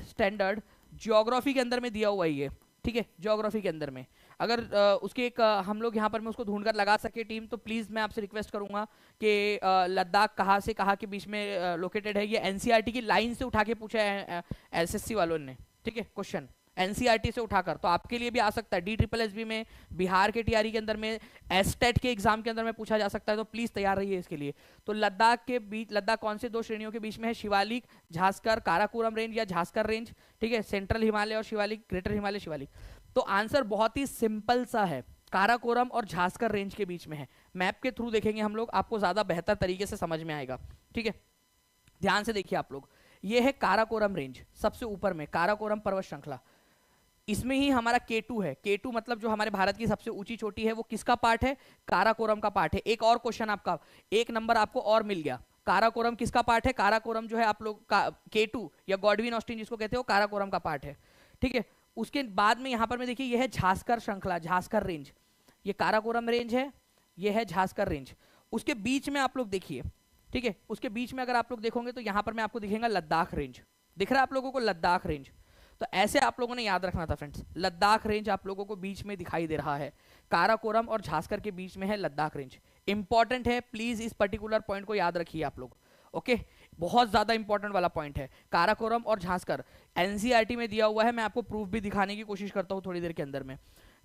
स्टैंडर्ड ज्योग्राफी के अंदर में दिया हुआ है ये, ठीक है, ज्योग्राफी के अंदर में। अगर उसके एक हम लोग यहाँ पर में उसको ढूंढकर लगा सके टीम, तो प्लीज मैं आपसे रिक्वेस्ट करूंगा कि लद्दाख कहाँ से कहाँ के बीच में लोकेटेड है। ये एनसीईआरटी की लाइन से उठा के पूछा है एसएससी वालों ने, ठीक है, क्वेश्चन एनसीईआरटी से उठाकर। तो आपके लिए भी आ सकता है, DSSB में, बिहार के टीआरई के अंदर में, एसटेट के एग्जाम के अंदर में पूछा जा सकता है। तो प्लीज तैयार रहिए इसके लिए। तो लद्दाख के बीच, लद्दाख कौन से 2 श्रेणियों के बीच में है, शिवालिक, झांसकर, काराकोरम रेंज या झांसकर रेंज, ठीक है, सेंट्रल हिमालय और शिवालिक, ग्रेटर हिमालय, शिवालिक। तो आंसर बहुत ही सिंपल सा है, काराकोरम और झांसकर रेंज के बीच में है। मैप के थ्रू देखेंगे हम लोग, आपको ज्यादा बेहतर तरीके से समझ में आएगा, ठीक है। ध्यान से देखिए आप लोग, ये है काराकोरम रेंज, सबसे ऊपर में काराकोरम पर्वत श्रृंखला, इसमें ही हमारा K2 है। K2 मतलब जो हमारे भारत की सबसे ऊंची चोटी है, वो किसका पार्ट है, काराकोरम का पार्ट है। एक और क्वेश्चन आपका, 1 नंबर आपको और मिल गया। काराकोरम किसका पार्ट है, काराकोरम जो है आप लोग का K2 या गॉडविन ऑस्टिन जिसको कहते हो, काराकोरम का पार्ट है, ठीक है। उसके बाद में यहाँ पर में देखिए, ये है झांसकर श्रृंखला, झांसकर रेंज, ये काराकोरम रेंज है, ये है झांसकर रेंज। उसके बीच में आप लोग देखिए, ठीक है, उसके बीच में अगर आप लोग देखोगे तो यहाँ पर मैं आपको दिखेगा लद्दाख रेंज, दिख रहा है आप लोगों को, लद्दाख रेंज। तो ऐसे आप लोगों ने याद रखना था फ्रेंड्स, लद्दाख रेंज आप लोगों को बीच में दिखाई दे रहा है, काराकोरम और झांसकर के बीच में है लद्दाख रेंज। इंपॉर्टेंट है, प्लीज इस पर्टिकुलर पॉइंट को याद रखिए आप लोग, ओके। बहुत ज्यादा इंपॉर्टेंट वाला पॉइंट है, काराकोरम और झांसकर, एनसीईआरटी में दिया हुआ है। मैं आपको प्रूफ भी दिखाने की कोशिश करता हूँ थोड़ी देर के अंदर में।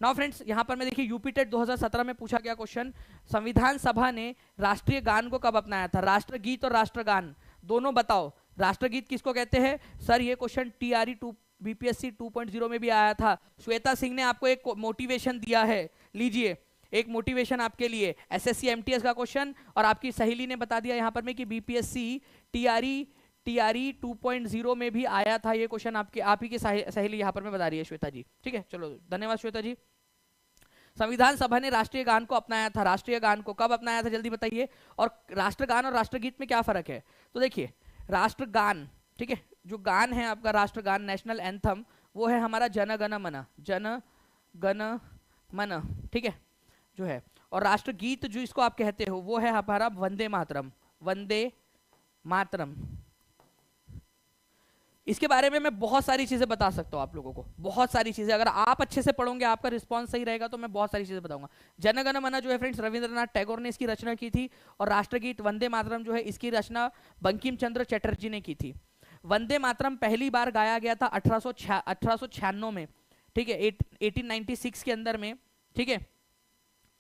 नाउ फ्रेंड्स, यहाँ पर मैं देखिए यूपीटेट 2017 में पूछा गया क्वेश्चन, संविधान सभा ने राष्ट्रीय गान को कब अपनाया था, राष्ट्रगीत और राष्ट्रगान दोनों बताओ। राष्ट्रगीत किसको कहते हैं सर, ये क्वेश्चन टीआरई बीपीएससी 2.0 में भी आया था। श्वेता सिंह ने आपको एक मोटिवेशन दिया है, लीजिए एक मोटिवेशन आपके लिए, एसएससी एमटीएस का क्वेश्चन। और आपकी सहेली ने बता दिया यहाँ पर में कि बीपीएससी टीआरई 2.0 में भी आया था ये क्वेश्चन, आपके आप ही की सहेली यहाँ पर में बता रही है श्वेता जी, ठीक है। चलो धन्यवाद श्वेता जी। संविधान सभा ने राष्ट्रीय गान को अपनाया था, राष्ट्रीय गान को कब अपनाया था जल्दी बताइए। और राष्ट्रगान और राष्ट्रगीत में क्या फर्क है, तो देखिए राष्ट्रगान, ठीक है, जो गान है आपका राष्ट्रगान, नेशनल एंथम, वो है हमारा जन गण मन, जन गण मन, ठीक है, जो है। और राष्ट्रगीत जो इसको आप कहते हो वो है हमारा वंदे मातरम, वंदे मातरम। इसके बारे में मैं बहुत सारी चीजें बता सकता हूँ आप लोगों को, बहुत सारी चीजें। अगर आप अच्छे से पढ़ोगे, आपका रिस्पांस सही रहेगा, तो मैं बहुत सारी चीजें बताऊंगा। जन गण मन जो है फ्रेंड्स, रविंद्रनाथ टैगोर ने इसकी रचना की थी। और राष्ट्रगीत वंदे मातरम जो है, इसकी रचना बंकिम चंद्र चटर्जी ने की थी। वंदे मातरम पहली बार गाया गया था 1896 में, ठीक है, 1896 के अंदर में, ठीक है,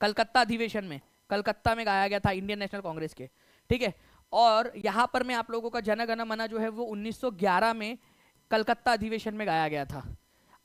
कलकत्ता अधिवेशन में, कलकत्ता में गाया गया था इंडियन नेशनल कांग्रेस के, ठीक है। और यहाँ पर मैं आप लोगों का जन गण मन जो है वो 1911 में कलकत्ता अधिवेशन में गाया गया था।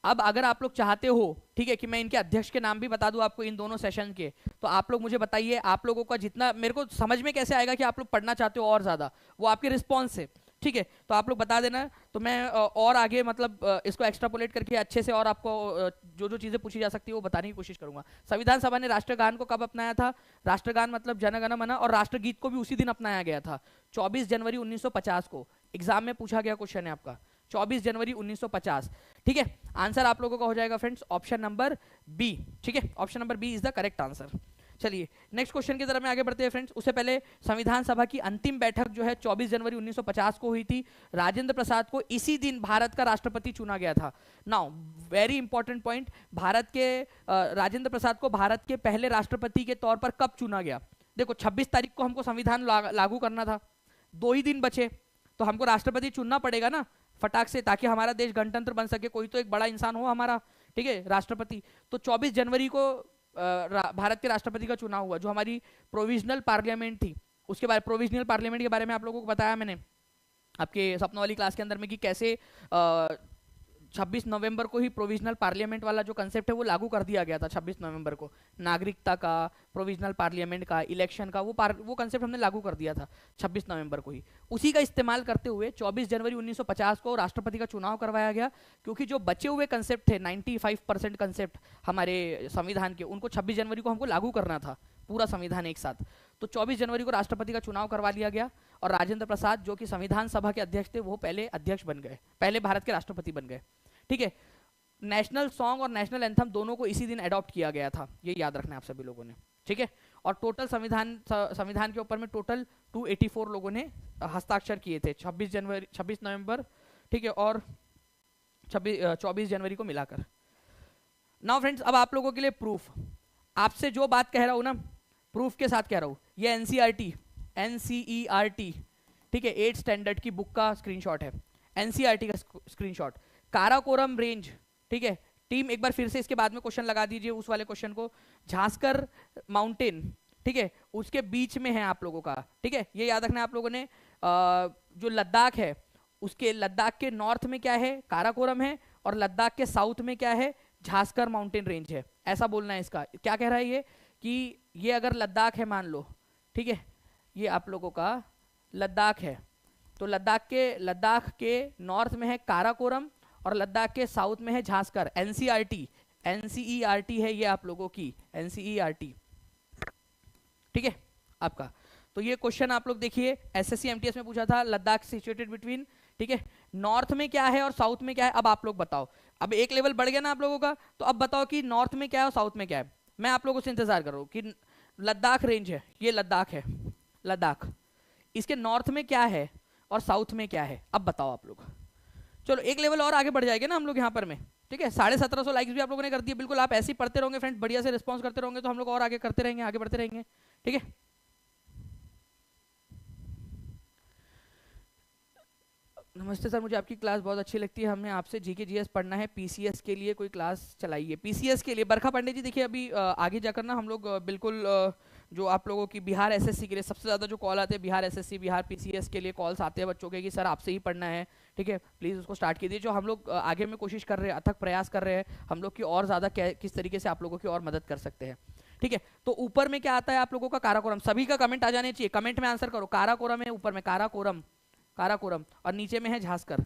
अब अगर आप लोग चाहते हो, ठीक है, कि मैं इनके अध्यक्ष के नाम भी बता दूं आपको इन दोनों सेशन के, तो आप लोग मुझे बताइए, आप लोगों का जितना मेरे को समझ में कैसे आएगा कि आप लोग पढ़ना चाहते हो और ज्यादा, वो आपके रिस्पॉन्स से। ठीक है, तो आप लोग बता देना, तो मैं और आगे मतलब इसको एक्स्ट्रापोलेट करके अच्छे से और आपको जो जो चीजें पूछी जा सकती है वो बताने की कोशिश करूंगा। संविधान सभा ने राष्ट्रगान को कब अपनाया था? राष्ट्रगान मतलब जन गण मन, और राष्ट्रगीत को भी उसी दिन अपनाया गया था, 24 जनवरी 1950 को। एग्जाम में पूछा गया क्वेश्चन है आपका, 24 जनवरी 1950। ठीक है, आंसर आप लोगों का हो जाएगा फ्रेंड्स ऑप्शन नंबर बी। ठीक है, option number B is the correct answer. चलिए नेक्स्ट क्वेश्चन की तरफ में आगे बढ़ते हैं फ्रेंड्स। उससे पहले संविधान सभा की अंतिम बैठक जो है 24 जनवरी 1950 को हुई थी। राजेंद्र प्रसाद को इसी दिन भारत का राष्ट्रपति चुना गया था। Now very important point, Bharat के राजेंद्र प्रसाद को भारत के पहले राष्ट्रपति के तौर पर कब चुना गया? देखो 26 तारीख को हमको संविधान लागू करना था, 2 ही दिन बचे, तो हमको राष्ट्रपति चुनना पड़ेगा ना फटाक से, ताकि हमारा देश गणतंत्र बन सके, कोई तो एक बड़ा इंसान हो हमारा, ठीक है, राष्ट्रपति। तो 24 जनवरी को भारत के राष्ट्रपति का चुनाव हुआ, जो हमारी प्रोविजनल पार्लियामेंट थी। उसके बाद प्रोविजनल पार्लियामेंट के बारे में आप लोगों को बताया मैंने आपके सपनों वाली क्लास के अंदर में कि कैसे 26 नवंबर को ही प्रोविजनल पार्लियामेंट वाला जो कंसेप्ट है वो लागू कर दिया गया था। 26 नवंबर को नागरिकता का, प्रोविजनल पार्लियामेंट का, इलेक्शन का वो कंसेप्ट हमने लागू कर दिया था 26 नवंबर को ही। उसी का इस्तेमाल करते हुए 24 जनवरी 1950 को राष्ट्रपति का चुनाव करवाया गया, क्योंकि जो बचे हुए कंसेप्ट थे 95% कंसेप्ट हमारे संविधान के, उनको 26 जनवरी को हमको लागू करना था पूरा संविधान एक साथ। तो 24 जनवरी को राष्ट्रपति का चुनाव करवा लिया गया, और राजेंद्र प्रसाद जो कि संविधान सभा के अध्यक्ष थे वो पहले अध्यक्ष बन गए, पहले भारत के राष्ट्रपति बन गए। ठीक है, नेशनल सॉन्ग और नेशनल एंथम दोनों को इसी दिन अडॉप्ट किया गया था, ये याद रखना है आप सभी लोगों ने। ठीक है, और टोटल संविधान के ऊपर में टोटल 284 लोगों ने हस्ताक्षर किए थे 26 नवंबर, ठीक है, और 24 जनवरी को मिलाकर। नाउ फ्रेंड्स, अब आप लोगों के लिए प्रूफ, आपसे जो बात कह रहा हूं ना प्रूफ के साथ कह रहा हूं, ये एनसीईआरटी, ठीक है, 8th स्टैंडर्ड की बुक का स्क्रीनशॉट है, एनसीईआरटी का स्क्रीनशॉट। काराकोरम रेंज, ठीक है, टीम एक बार फिर से इसके बाद में क्वेश्चन लगा दीजिए उस वाले क्वेश्चन को। झांसकर माउंटेन, ठीक है, उसके बीच में है आप लोगों का, ठीक है, ये याद रखना है आप लोगों ने। जो लद्दाख है, उसके लद्दाख के नॉर्थ में क्या है? काराकोरम है, और लद्दाख के साउथ में क्या है? झांसकर माउंटेन रेंज है, ऐसा बोलना है इसका। क्या कह रहा है ये कि ये अगर लद्दाख है मान लो, ठीक है, ये आप लोगों का लद्दाख है, तो लद्दाख के नॉर्थ में है काराकोरम, और लद्दाख के साउथ में है झांसकर। एनसीईआरटी है ये आप लोगों की, एनसीईआरटी, ठीक है आपका। तो ये क्वेश्चन आप लोग देखिए, एसएससी एमटीएस में पूछा था, लद्दाख सिचुएटेड बिटवीन, ठीक है, नॉर्थ में क्या है और साउथ में क्या है। अब आप लोग बताओ, अब एक लेवल बढ़ गया ना आप लोगों का, तो अब बताओ कि नॉर्थ में क्या है और साउथ में क्या है। मैं आप लोगों से इंतजार कर रहा हूं कि लद्दाख रेंज है, ये लद्दाख है, लद्दाख, इसके नॉर्थ में क्या है और साउथ में क्या है, अब बताओ आप लोग। चलो एक लेवल और आगे बढ़ जाएंगे ना हम लोग यहाँ पर में, ठीक है। 1750 लाइक्स भी आप लोगों ने कर दिए, बिल्कुल आप ऐसे ही पढ़ते रहोगे फ्रेंड्स, बढ़िया से रिस्पॉन्स करते रहोगे तो हम लोग और आगे करते रहेंगे, आगे बढ़ते रहेंगे, ठीक है। नमस्ते सर, मुझे आपकी क्लास बहुत अच्छी लगती है, हमें आपसे जीके जीएस पढ़ना है, पीसीएस के लिए कोई क्लास चलाइए। पीसीएस के लिए बरखा पांडे जी, देखिए अभी आगे जाकर ना हम लोग बिल्कुल जो आप लोगों की बिहार एसएससी के लिए सबसे ज़्यादा जो कॉल आते हैं, बिहार एसएससी, बिहार पीसीएस के लिए कॉल्स आते हैं बच्चों के कि सर आपसे ही पढ़ना है, ठीक है, प्लीज़ उसको स्टार्ट कीजिए। जो हम लोग आगे में कोशिश कर रहे हैं, अथक प्रयास कर रहे हैं हम लोग की और ज़्यादा किस तरीके से आप लोगों की और मदद कर सकते हैं, ठीक है। तो ऊपर में क्या आता है आप लोगों का? काराकोरम। सभी का कमेंट आ जाने चाहिए, कमेंट में आंसर करो। काराकोरम है ऊपर में, काराकोरम, काराकोरम, और नीचे में है झांसकर,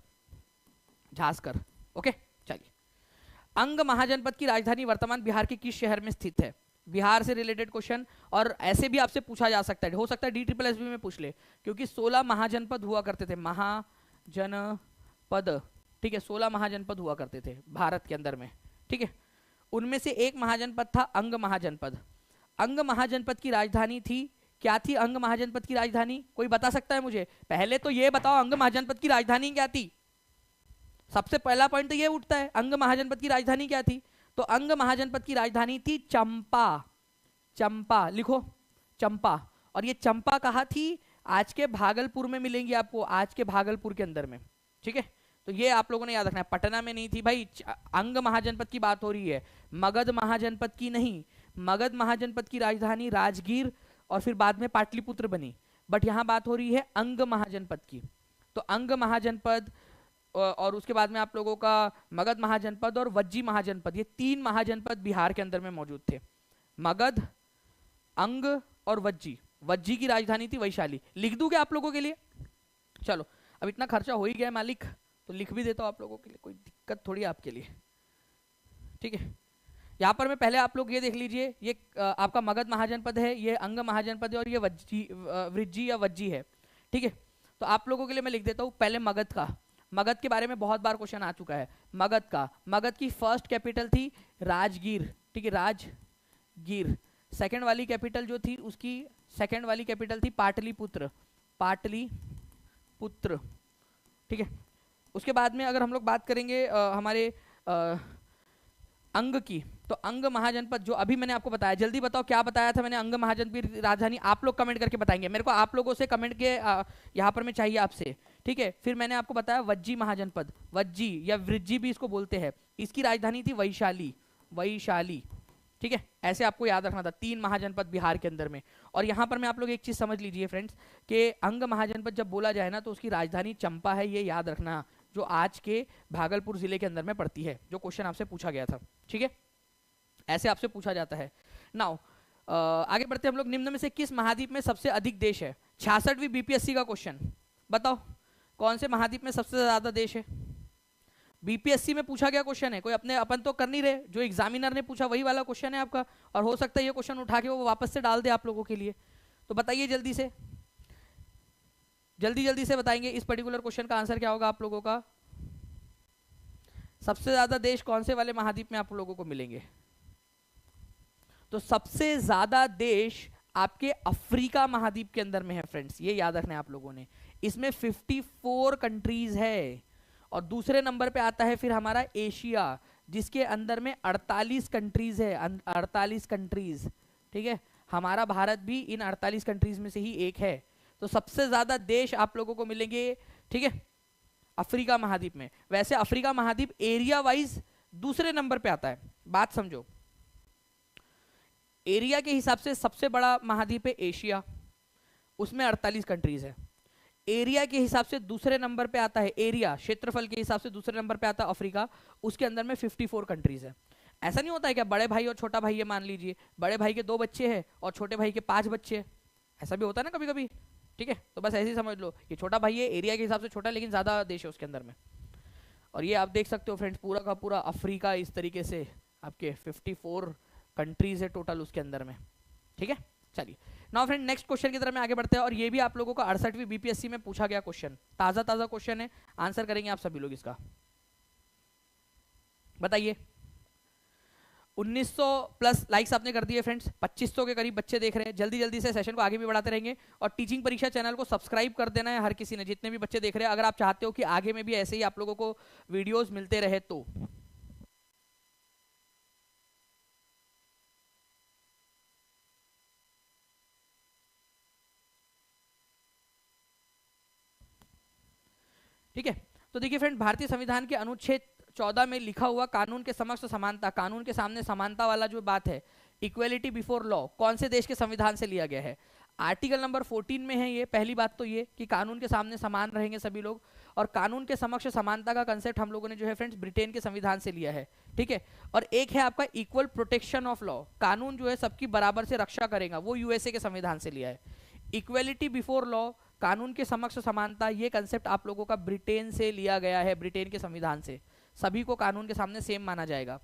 झांसकर, ओके। चलिए, अंग महाजनपद की राजधानी वर्तमान बिहार के किस शहर में स्थित है? बिहार से रिलेटेड क्वेश्चन, और ऐसे भी आपसे पूछा जा सकता है, हो सकता है DSSB में पूछ ले, क्योंकि 16 महाजनपद हुआ करते थे, महाजनपद, ठीक है, 16 महाजनपद हुआ करते थे भारत के अंदर में, ठीक है। उनमें से एक महाजनपद था अंग महाजनपद। अंग महाजनपद की राजधानी थी, क्या थी अंग महाजनपद की राजधानी? कोई बता सकता है मुझे? पहले तो ये बताओ अंग महाजनपद की राजधानी क्या थी, सबसे पहला पॉइंट तो ये उठता है, अंग महाजनपद की राजधानी क्या थी? तो अंग महाजनपद की राजधानी थी चंपा, चंपा लिखो, चंपा। और ये चंपा कहाँ थी? आज के भागलपुर में मिलेंगी आपको, आज के भागलपुर के अंदर में, ठीक है। तो ये आप लोगों ने याद रखना है, पटना में नहीं थी भाई। अंग महाजनपद की बात हो रही है, मगध महाजनपद की नहीं। मगध महाजनपद की राजधानी राजगीर और फिर बाद में पाटलिपुत्र बनी, बट यहाँ बात हो रही है अंग महाजनपद की। तो अंग महाजनपद और उसके बाद में आप लोगों का मगध महाजनपद और वज्जी महाजनपद, ये 3 महाजनपद बिहार के अंदर में मौजूद थे, मगध, अंग और वज्जी। वज्जी की राजधानी थी वैशाली। लिख दूं क्या आप लोगों के लिए? चलो अब इतना खर्चा हो ही गया है मालिक, तो लिख भी देता हूँ आप लोगों के लिए, कोई दिक्कत थोड़ी आपके लिए, ठीक है। यहाँ पर मैं पहले आप लोग ये देख लीजिए, ये आपका मगध महाजनपद है, ये अंग महाजनपद है, और ये वज्जी या वज्जी है, ठीक है। तो आप लोगों के लिए मैं लिख देता हूँ पहले मगध का। मगध के बारे में बहुत बार क्वेश्चन आ चुका है। मगध का, मगध की फर्स्ट कैपिटल थी राजगीर, ठीक है, राजगीर। सेकंड वाली कैपिटल जो थी उसकी सेकंड वाली कैपिटल थी पाटलिपुत्र, पाटलिपुत्र, ठीक है। उसके बाद में अगर हम लोग बात करेंगे हमारे अंग की, तो अंग महाजनपद जो अभी मैंने आपको बताया, जल्दी बताओ क्या बताया था मैंने अंग महाजनपद की राजधानी, आप लोग कमेंट करके बताएंगे मेरे को, आप लोगों से कमेंट के यहाँ पर मैं चाहिए आपसे, ठीक है। फिर मैंने आपको बताया वज्जी महाजनपद, वज्जी या वृज्जी भी इसको बोलते हैं, इसकी राजधानी थी वैशाली, वैशाली, ठीक है। ऐसे आपको याद रखना था, 3 महाजनपद बिहार के अंदर में। और यहाँ पर मैं आप लोग एक चीज समझ लीजिए फ्रेंड्स, कि अंग महाजनपद जब बोला जाए ना तो उसकी राजधानी चंपा है, ये याद रखना, जो आज के भागलपुर जिले के अंदर में पड़ती है, जो क्वेश्चन आपसे पूछा गया था, ठीक है। ऐसे आपसे पूछा जाता है। नाउ आगे बढ़ते हम लोग, निम्न में से किस महाद्वीप में सबसे अधिक देश है? 66वीं बीपीएससी का क्वेश्चन, बताओ कौन से महाद्वीप में सबसे ज्यादा देश है? बीपीएससी में पूछा गया क्वेश्चन है, कोई अपने अपन तो कर नहीं रहे, जो एग्जामिनर ने पूछा वही वाला क्वेश्चन है आपका, और हो सकता है ये क्वेश्चन उठा के वो वापस से डाल दे आप लोगों के लिए। तो बताइए जल्दी से, जल्दी जल्दी से बताएंगे इस पर्टिकुलर क्वेश्चन का आंसर क्या होगा आप लोगों का। सबसे ज्यादा देश कौन से वाले महाद्वीप में आप लोगों को मिलेंगे? तो सबसे ज्यादा देश आपके अफ्रीका महाद्वीप के अंदर में है फ्रेंड्स, ये याद रखना है आप लोगों ने। इसमें 54 कंट्रीज है, और दूसरे नंबर पे आता है फिर हमारा एशिया, जिसके अंदर में 48 कंट्रीज है, 48 कंट्रीज, ठीक है। हमारा भारत भी इन 48 कंट्रीज में से ही एक है। तो सबसे ज्यादा देश आप लोगों को मिलेंगे, ठीक है, अफ्रीका महाद्वीप में। वैसे अफ्रीका महाद्वीप एरिया वाइज दूसरे नंबर पे आता है, बात समझो। एरिया के हिसाब से सबसे बड़ा महाद्वीप है एशिया, उसमें 48 कंट्रीज है। एरिया के हिसाब से दूसरे नंबर पे आता है, एरिया क्षेत्रफल के हिसाब से दूसरे नंबर पे आता है अफ्रीका, उसके अंदर में 54 कंट्रीज है। ऐसा नहीं होता है क्या, बड़े भाई और छोटा भाई, ये मान लीजिए बड़े भाई के 2 बच्चे हैं और छोटे भाई के 5 बच्चे हैं, ऐसा भी होता है ना कभी कभी, ठीक है। तो बस ऐसे ही समझ लो, ये छोटा भाई है, एरिया के हिसाब से छोटा, लेकिन ज्यादा देश है उसके अंदर में। और ये आप देख सकते हो फ्रेंड्स, पूरा का पूरा अफ्रीका इस तरीके से आपके 54 कंट्रीज है टोटल उसके अंदर में, ठीक है। चलिए नाउ फ्रेंड नेक्स्ट क्वेश्चन की तरफ में आगे बढ़ते हैं, और ये भी आप लोगों का 68वीं बीपीएससी में पूछा गया क्वेश्चन, ताजा ताजा क्वेश्चन है, आंसर करेंगे आप सभी लोग इसका। बताइए 1900 प्लस लाइक्स आपने कर दिए फ्रेंड्स, 2500 के करीब बच्चे देख रहे हैं। जल्दी जल्दी से सेशन को आगे भी बढ़ाते रहेंगे, और टीचिंग परीक्षा चैनल को सब्सक्राइब कर देना है हर किसी ने, जितने भी बच्चे देख रहे हैं, अगर आप चाहते हो कि आगे में भी ऐसे ही आप लोगों को वीडियोस मिलते रहे तो। ठीक है, तो देखिए फ्रेंड, भारतीय संविधान के अनुच्छेद 14 में लिखा हुआ कानून के समक्ष समानता, कानून के सामने समानता वाला जो बात है, इक्वेलिटी बिफोर लॉ, कौन से देश के संविधान से लिया गया है? आर्टिकल नंबर 14 में है ये। पहली बात तो ये कि कानून के सामने समान रहेंगे सभी लोग, और कानून के समक्ष समानता का कंसेप्ट हम लोगों ने जो है फ्रेंड्स ब्रिटेन के संविधान से लिया है, ठीक है। और एक है आपका इक्वल प्रोटेक्शन ऑफ लॉ, कानून जो है सबकी बराबर से रक्षा करेगा, वो यूएसए के संविधान से लिया है। इक्वेलिटी बिफोर लॉ, कानून के समक्ष समानता, ये कंसेप्ट आप लोगों का ब्रिटेन से लिया गया है, ब्रिटेन के संविधान से। सभी को कानून के सामने सेम माना जाएगा।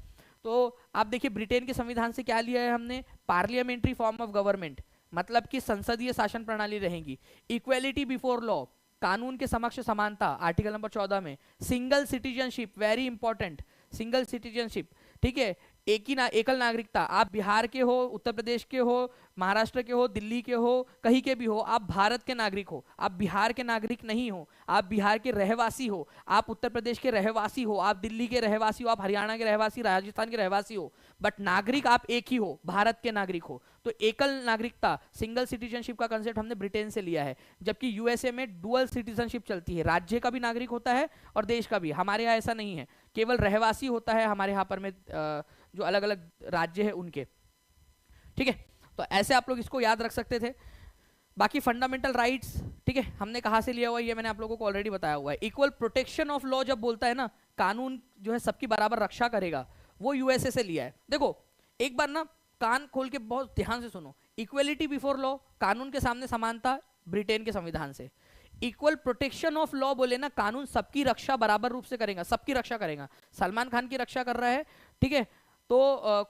तो आप देखिए ब्रिटेन के संविधान से क्या लिया है हमने? पार्लियामेंट्री फॉर्म ऑफ गवर्नमेंट, मतलब कि संसदीय शासन प्रणाली रहेगी। इक्वेलिटी बिफोर लॉ, कानून के समक्ष समानता, आर्टिकल नंबर 14 में। Single citizenship, very important, single citizenship, ठीक है। एकल नागरिकता, आप बिहार के हो, उत्तर प्रदेश के हो, महाराष्ट्र के हो, दिल्ली के हो, कहीं के भी हो, आप भारत के नागरिक हो। आप बिहार के नागरिक नहीं हो, आप बिहार के रहवासी हो, आप उत्तर प्रदेश के रहवासी हो, आप दिल्ली के रहवासी हो, आप हरियाणा के रहवासी, राजस्थान के रहवासी हो, बट नागरिक आप एक ही हो, भारत के नागरिक हो। तो एकल नागरिकता, सिंगल सिटीजनशिप का कंसेप्ट हमने ब्रिटेन से लिया है। जबकि यूएसए में डुअल सिटीजनशिप चलती है, राज्य का भी नागरिक होता है और देश का भी। हमारे यहाँ ऐसा नहीं है, केवल रहवासी होता है हमारे यहाँ पर में, जो अलग अलग राज्य है उनके, ठीक है। तो ऐसे आप लोग इसको याद रख सकते थे। बाकी फंडामेंटल राइट्स, ठीक है, हमने कहां से लिया हुआ है ये मैंने आप लोगों को ऑलरेडी बताया हुआ है। इक्वल प्रोटेक्शन ऑफ लॉ जब बोलता है ना, कानून जो है सबकी बराबर रक्षा करेगा, वो यूएसए से लिया है। देखो एक बार ना कान खोल के बहुत ध्यान से सुनो, इक्वेलिटी बिफोर लॉ, कानून के सामने समानता, ब्रिटेन के संविधान से। इक्वल प्रोटेक्शन ऑफ लॉ बोले ना, कानून सबकी रक्षा बराबर रूप से करेगा, सबकी रक्षा करेगा। सलमान खान की रक्षा कर रहा है, ठीक है, तो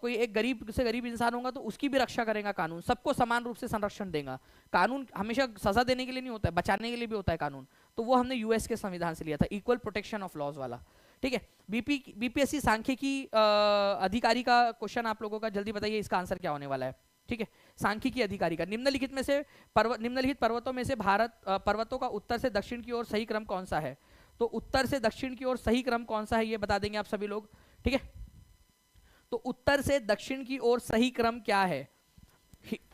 कोई एक गरीब से गरीब इंसान होगा तो उसकी भी रक्षा करेगा कानून, सबको समान रूप से संरक्षण देगा। कानून हमेशा सजा देने के लिए नहीं होता है, बचाने के लिए भी होता है कानून। तो वो हमने यूएस के संविधान से लिया था, इक्वल प्रोटेक्शन ऑफ लॉज वाला, ठीक है। बीपीएससी सांख्यिकी अधिकारी का क्वेश्चन आप लोगों का, जल्दी बताइए इसका आंसर क्या होने वाला है, ठीक है। सांख्यिकी अधिकारी का, निम्नलिखित में से निम्नलिखित पर्वतों में से भारत पर्वतों का उत्तर से दक्षिण की ओर सही क्रम कौन सा है? तो उत्तर से दक्षिण की ओर सही क्रम कौन सा है ये बता देंगे आप सभी लोग, ठीक है। तो उत्तर से दक्षिण की ओर सही क्रम क्या है?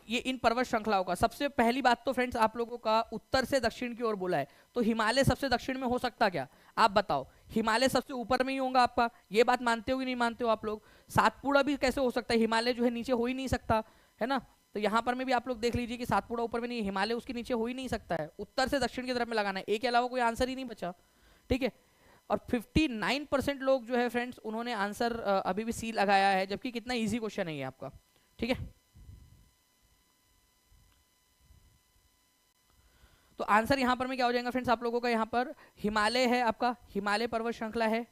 ये इन पर्वत श्रृंखलाओं का, सबसे पहली बात तो फ्रेंड्स आप लोगों का उत्तर से दक्षिण की ओर बोला है, तो हिमालय सबसे दक्षिण में हो सकता क्या? आप बताओ, हिमालय सबसे ऊपर में ही होगा आपका, ये बात मानते हो कि नहीं मानते हो आप लोग? सातपुड़ा भी कैसे हो सकता है? हिमालय जो है नीचे हो ही नहीं सकता है ना। तो यहाँ पर में भी आप लोग देख लीजिए कि सातपुड़ा ऊपर में नहीं, हिमालय उसके नीचे हो ही नहीं सकता है। उत्तर से दक्षिण की तरफ में लगाना है, एक के अलावा कोई आंसर ही नहीं बचा, ठीक है। और 59% लोग जो है फ्रेंड्स उन्होंने आंसर अभी भी सी लगाया है, जबकि कितना इजी क्वेश्चन है ये आपका, ठीक है। तो आंसर यहां पर में क्या हो जाएगा फ्रेंड्स आप लोगों का? यहां पर हिमालय है आपका, हिमालय पर्वत श्रृंखला है,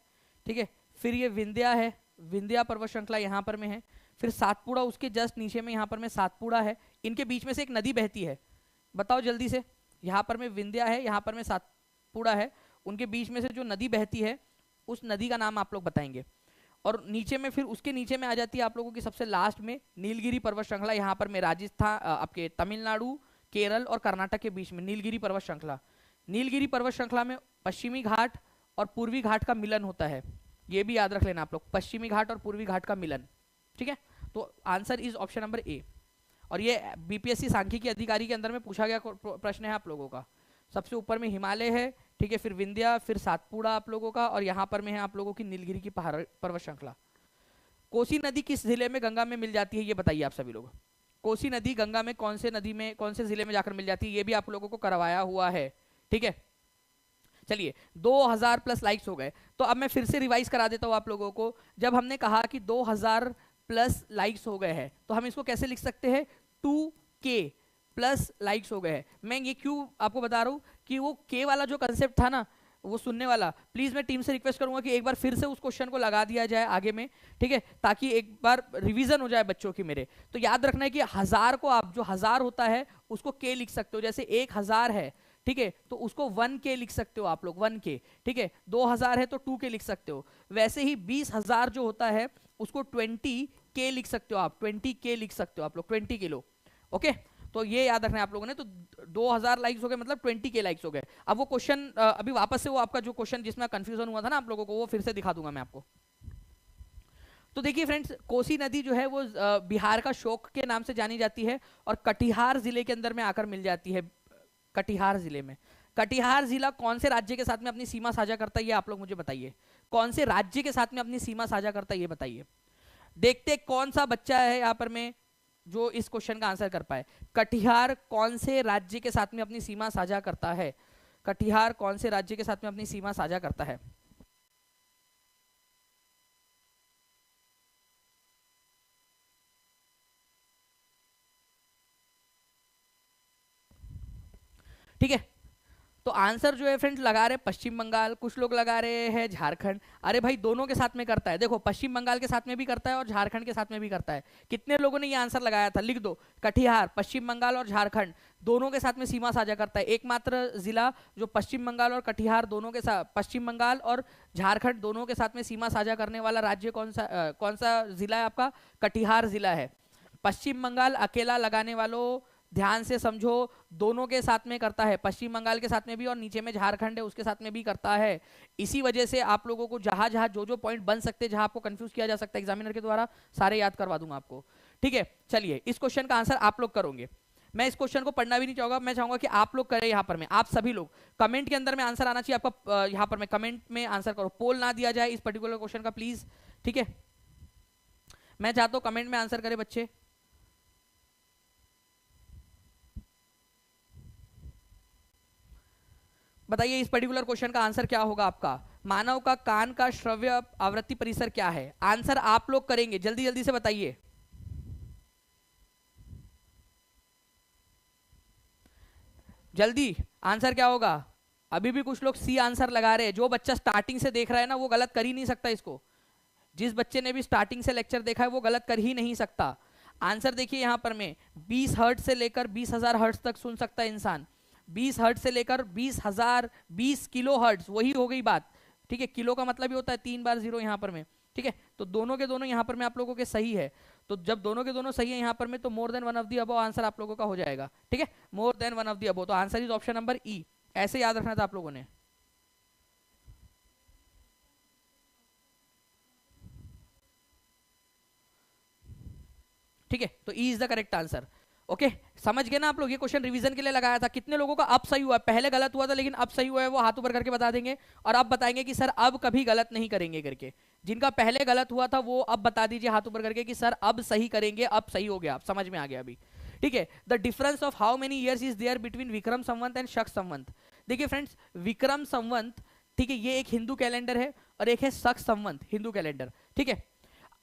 ठीक है। फिर ये विंध्या है, विंध्या पर्वत श्रृंखला यहां पर में है। फिर सातपुड़ा उसके जस्ट नीचे में यहां पर में सातपुड़ा है, इनके बीच में से एक नदी बहती है, बताओ जल्दी से। यहां पर में विंध्या है, यहां पर में सातपुड़ा है, उनके बीच में से जो नदी बहती है उस नदी का नाम आप लोग बताएंगे। और नीचे में फिर उसके नीचे में आ जाती है आप लोगों की सबसे लास्ट में नीलगिरी पर्वत श्रृंखला, यहाँ पर में राजस्थान, आपके तमिलनाडु, केरल और कर्नाटक के बीच में नीलगिरी पर्वत श्रृंखला। नीलगिरी पर्वत श्रृंखला में पश्चिमी घाट और पूर्वी घाट का मिलन होता है, ये भी याद रख लेना आप लोग, पश्चिमी घाट और पूर्वी घाट का मिलन, ठीक है। तो answer is option number A. और ये बीपीएससी सांख्यिकी अधिकारी के अंदर में पूछा गया प्रश्न है आप लोगों का। सबसे ऊपर में हिमालय है, ठीक है, फिर विंध्या, फिर सातपुड़ा आप लोगों का, और यहाँ पर में है आप लोगों की नीलगिरी की पहाड़ पर्वत श्रृंखला। कोसी नदी किस जिले में गंगा में मिल जाती है ये बताइए आप सभी लोग। कोसी नदी गंगा में कौन से नदी में, कौन से जिले में जाकर मिल जाती है, ये भी आप लोगों को करवाया हुआ है, ठीक है। चलिए 2000 प्लस लाइक्स हो गए, तो अब मैं फिर से रिवाइज करा देता हूं आप लोगों को। जब हमने कहा कि 2000 प्लस लाइक्स हो गए हैं तो हम इसको कैसे लिख सकते हैं? 2K प्लस लाइक्स हो गए हैं। मैं ये क्यों आपको बता रहा हूं कि वो के वाला जो कंसेप्ट था ना, वो सुनने वाला, प्लीज मैं टीम से रिक्वेस्ट करूंगा कि एक बार फिर से उस क्वेश्चन को लगा दिया जाए आगे में, ठीक है, ताकि एक बार रिवीजन हो जाए बच्चों की मेरे। तो याद रखना है कि 1000 को आप, जो 1000 होता है उसको के लिख सकते हो, जैसे 1000 है, ठीक है, तो उसको 1K लिख सकते हो आप लोग, 1K, ठीक है। 2000 है तो 2K लिख सकते हो। वैसे ही 20,000 जो होता है उसको 20K लिख सकते हो आप, 20K लिख सकते हो आप लोग, 20 किलो, ओके। तो ये याद रखना है आप लोगों ने। तो 2000 लाइक्स हो गए मतलब 20K लाइक्स हो गए। अब वो क्वेश्चन अभी वापस से वो आपका जो क्वेश्चन जिसमें कंफ्यूजन हुआ था ना आप लोगों को, वो फिर से दिखा दूंगा मैं आपको। तो देखिए फ्रेंड्स, कोसी नदी जो है वो बिहार का शोक के नाम से जानी जाती है और कटिहार जिले के अंदर में आकर मिल जाती है। कटिहार जिले में, कटिहार जिला कौन से राज्य के साथ में अपनी सीमा साझा करता है ये आप लोग मुझे बताइए। कौन से राज्य के साथ में अपनी सीमा साझा करता है ये बताइए। देखते कौन सा बच्चा है यहाँ पर में जो इस क्वेश्चन का आंसर कर पाए। कटिहार कौन से राज्य के साथ में अपनी सीमा साझा करता है? कटिहार कौन से राज्य के साथ में अपनी सीमा साझा करता है? ठीक है, तो आंसर जो है फ्रेंड्स लगा रहे पश्चिम बंगाल, कुछ लोग लगा रहे हैं झारखंड। अरे भाई दोनों के साथ में करता है, देखो पश्चिम बंगाल के साथ में भी करता है और झारखंड के साथ में भी करता है। कितने लोगों ने ये आंसर लगाया था लिख दो। कटिहार, पश्चिम बंगाल और झारखंड दोनों के साथ में सीमा साझा करता है। एकमात्र जिला जो पश्चिम बंगाल और कटिहार दोनों के साथ, पश्चिम बंगाल और झारखंड दोनों के साथ में सीमा साझा करने वाला राज्य कौन सा जिला है आपका? कटिहार जिला है। पश्चिम बंगाल अकेला लगाने वालों ध्यान से समझो, दोनों के साथ में करता है, पश्चिम बंगाल के साथ में भी और नीचे में झारखंड है उसके साथ में भी करता है। इसी वजह से आप लोगों को जहां जहां जो पॉइंट बन सकते हैं, जहां आपको कंफ्यूज किया जा सकता है एग्जामिनर के द्वारा, सारे याद करवा दूंगा आपको, ठीक है। चलिए इस क्वेश्चन का आंसर आप लोग करोगे, मैं इस क्वेश्चन को पढ़ना भी नहीं चाहूंगा, मैं चाहूंगा कि आप लोग करें। यहाँ पर में आप सभी लोग कमेंट के अंदर में आंसर आना चाहिए आपका, यहाँ पर में कमेंट में आंसर करो, पोल ना दिया जाए इस पर्टिकुलर क्वेश्चन का प्लीज, ठीक है। मैं चाहता हूं कमेंट में आंसर करें बच्चे। बताइए इस पर्टिकुलर क्वेश्चन का आंसर क्या होगा आपका। मानव का कान का श्रव्य आवृत्ति परिसर क्या है? आंसर आप लोग करेंगे, जल्दी जल्दी से बताइए। जल्दी आंसर क्या होगा? अभी भी कुछ लोग सी आंसर लगा रहे हैं। जो बच्चा स्टार्टिंग से देख रहा है ना वो गलत कर ही नहीं सकता इसको। जिस बच्चे ने भी स्टार्टिंग से लेक्चर देखा है वो गलत कर ही नहीं सकता। आंसर देखिए यहाँ पर में 20 हर्ट्ज से लेकर 20,000 हर्ट्ज तक सुन सकता है इंसान। 20 हर्ट्ज से लेकर 20,000 20 किलो हर्ट्ज, वही हो गई बात। ठीक है, किलो का मतलब ही होता है 3 बार 0 यहाँ पर में। ठीक है, तो दोनों के दोनों यहाँ पर में आप लोगों के सही है। तो जब दोनों के दोनों सही है यहाँ पर में तो more than one of the above answer आप लोगों का हो जाएगा। ठीक है, more than one of the above, तो answer is option number E. ऐसे याद रखना था आप लोगों ने। ठीक है, तो E is the correct answer. Okay, समझ गए ना आप लोग। ये क्वेश्चन रिवीजन के लिए लगाया था। कितने लोगों का अब सही हुआ है? पहले गलत हुआ था लेकिन अब सही हुआ है, वो हाथ ऊपर करके बता देंगे और अब बताएंगे कि सर अब कभी गलत नहीं करेंगे करके। जिनका पहले गलत हुआ था वो अब बता दीजिए हाथ ऊपर करके कि सर अब सही करेंगे, अब सही हो गया, अब समझ में आ गया अभी। ठीक है, the difference of how many years is there between Vikram Samvat and Shaka Samvat. देखिए फ्रेंड्स, विक्रम संवत, ठीक है, ये एक हिंदू कैलेंडर है और एक है शक संवत हिंदू कैलेंडर। ठीक है,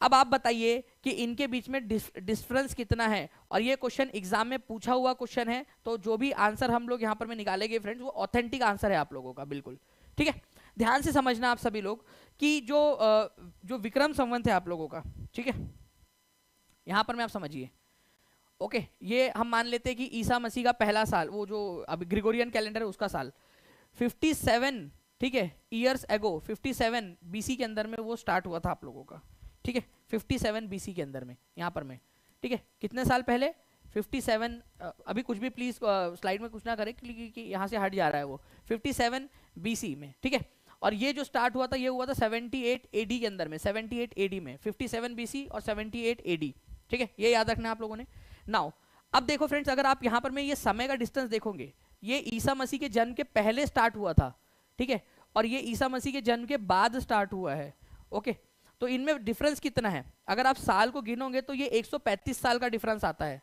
अब आप बताइए कि इनके बीच में डिफरेंस कितना है। और ये क्वेश्चन एग्जाम में पूछा हुआ क्वेश्चन है, तो जो भी आंसर हम लोग यहाँ पर में निकालेंगे फ्रेंड्स वो ऑथेंटिक आंसर है आप लोगों का, बिल्कुल। ठीक है, ध्यान से समझना आप सभी लोग कि जो विक्रम संवत है आप लोगों का, ठीक है, यहाँ पर में आप समझिए। ओके, ये हम मान लेते हैं कि ईसा मसीह का पहला साल, वो जो अभी ग्रिगोरियन कैलेंडर है उसका साल 57, ठीक है, ईयर्स एगो 57 बीसी के अंदर में वो स्टार्ट हुआ था आप लोगों का। ठीक है, 57 बीसी के अंदर में यहाँ पर में। ठीक है, कितने साल पहले? 57। अभी कुछ भी प्लीज स्लाइड में कुछ ना करें कि यहाँ से हट जा रहा है वो। 57 बीसी में, ठीक है। और ये जो स्टार्ट हुआ था ये हुआ था 78 एडी के अंदर में, 78 एडी में, 57 बीसी और 78 एडी। ठीक है, ये याद रखना आप लोगों ने। नाउ अब देखो फ्रेंड्स, अगर आप यहाँ पर में ये समय का डिस्टेंस देखोगे, ये ईसा मसीह के जन्म के पहले स्टार्ट हुआ था, ठीक है, और ये ईसा मसीह के जन्म के बाद स्टार्ट हुआ है। ओके, तो इनमें डिफरेंस कितना है? अगर आप साल को गिनोगे तो ये 135 साल का डिफरेंस आता है।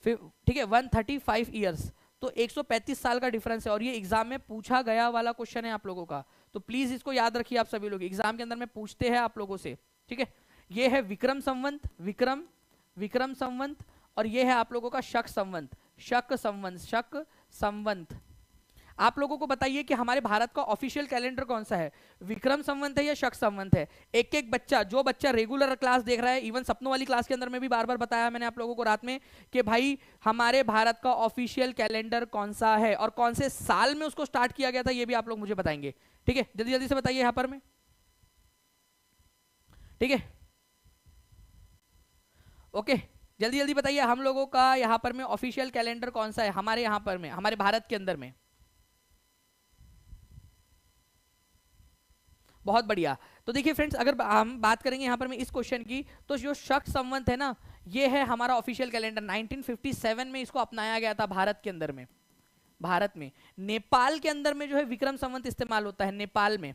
ठीक है, 135 ईयर्स, तो 135 साल का डिफरेंस है। और ये एग्जाम में पूछा गया वाला क्वेश्चन है आप लोगों का, तो प्लीज इसको याद रखिए आप सभी लोग, एग्जाम के अंदर में पूछते हैं आप लोगों से। ठीक है, ये है विक्रम संवत, विक्रम संवत, और ये है आप लोगों का शक संवत, शक संवत। आप लोगों को बताइए कि हमारे भारत का ऑफिशियल कैलेंडर कौन सा है, विक्रम संवत है या शक संवत है? एक एक बच्चा, जो बच्चा रेगुलर क्लास देख रहा है, इवन सपनों वाली क्लास के अंदर में भी बार बार बताया मैंने आप लोगों को रात में कि भाई हमारे भारत का ऑफिशियल कैलेंडर कौन सा है और कौन से साल में उसको स्टार्ट किया गया था, ये भी आप लोग मुझे बताएंगे। ठीक है, जल्दी जल्दी से बताइए यहां पर में। ठीक है, ओके, जल्दी जल्दी बताइए हम लोगों का यहाँ पर में ऑफिशियल कैलेंडर कौन सा है हमारे यहाँ पर में, हमारे भारत के अंदर में। बहुत बढ़िया। तो देखिए फ्रेंड्स, अगर हम बात करेंगे यहाँ पर में इस क्वेश्चन की, तो जो शक संवत है ना, ये है हमारा ऑफिशियल कैलेंडर। 1957 में इसको अपनाया गया था भारत के अंदर में। भारत में, नेपाल के अंदर में जो है विक्रम संवत इस्तेमाल होता है, नेपाल में,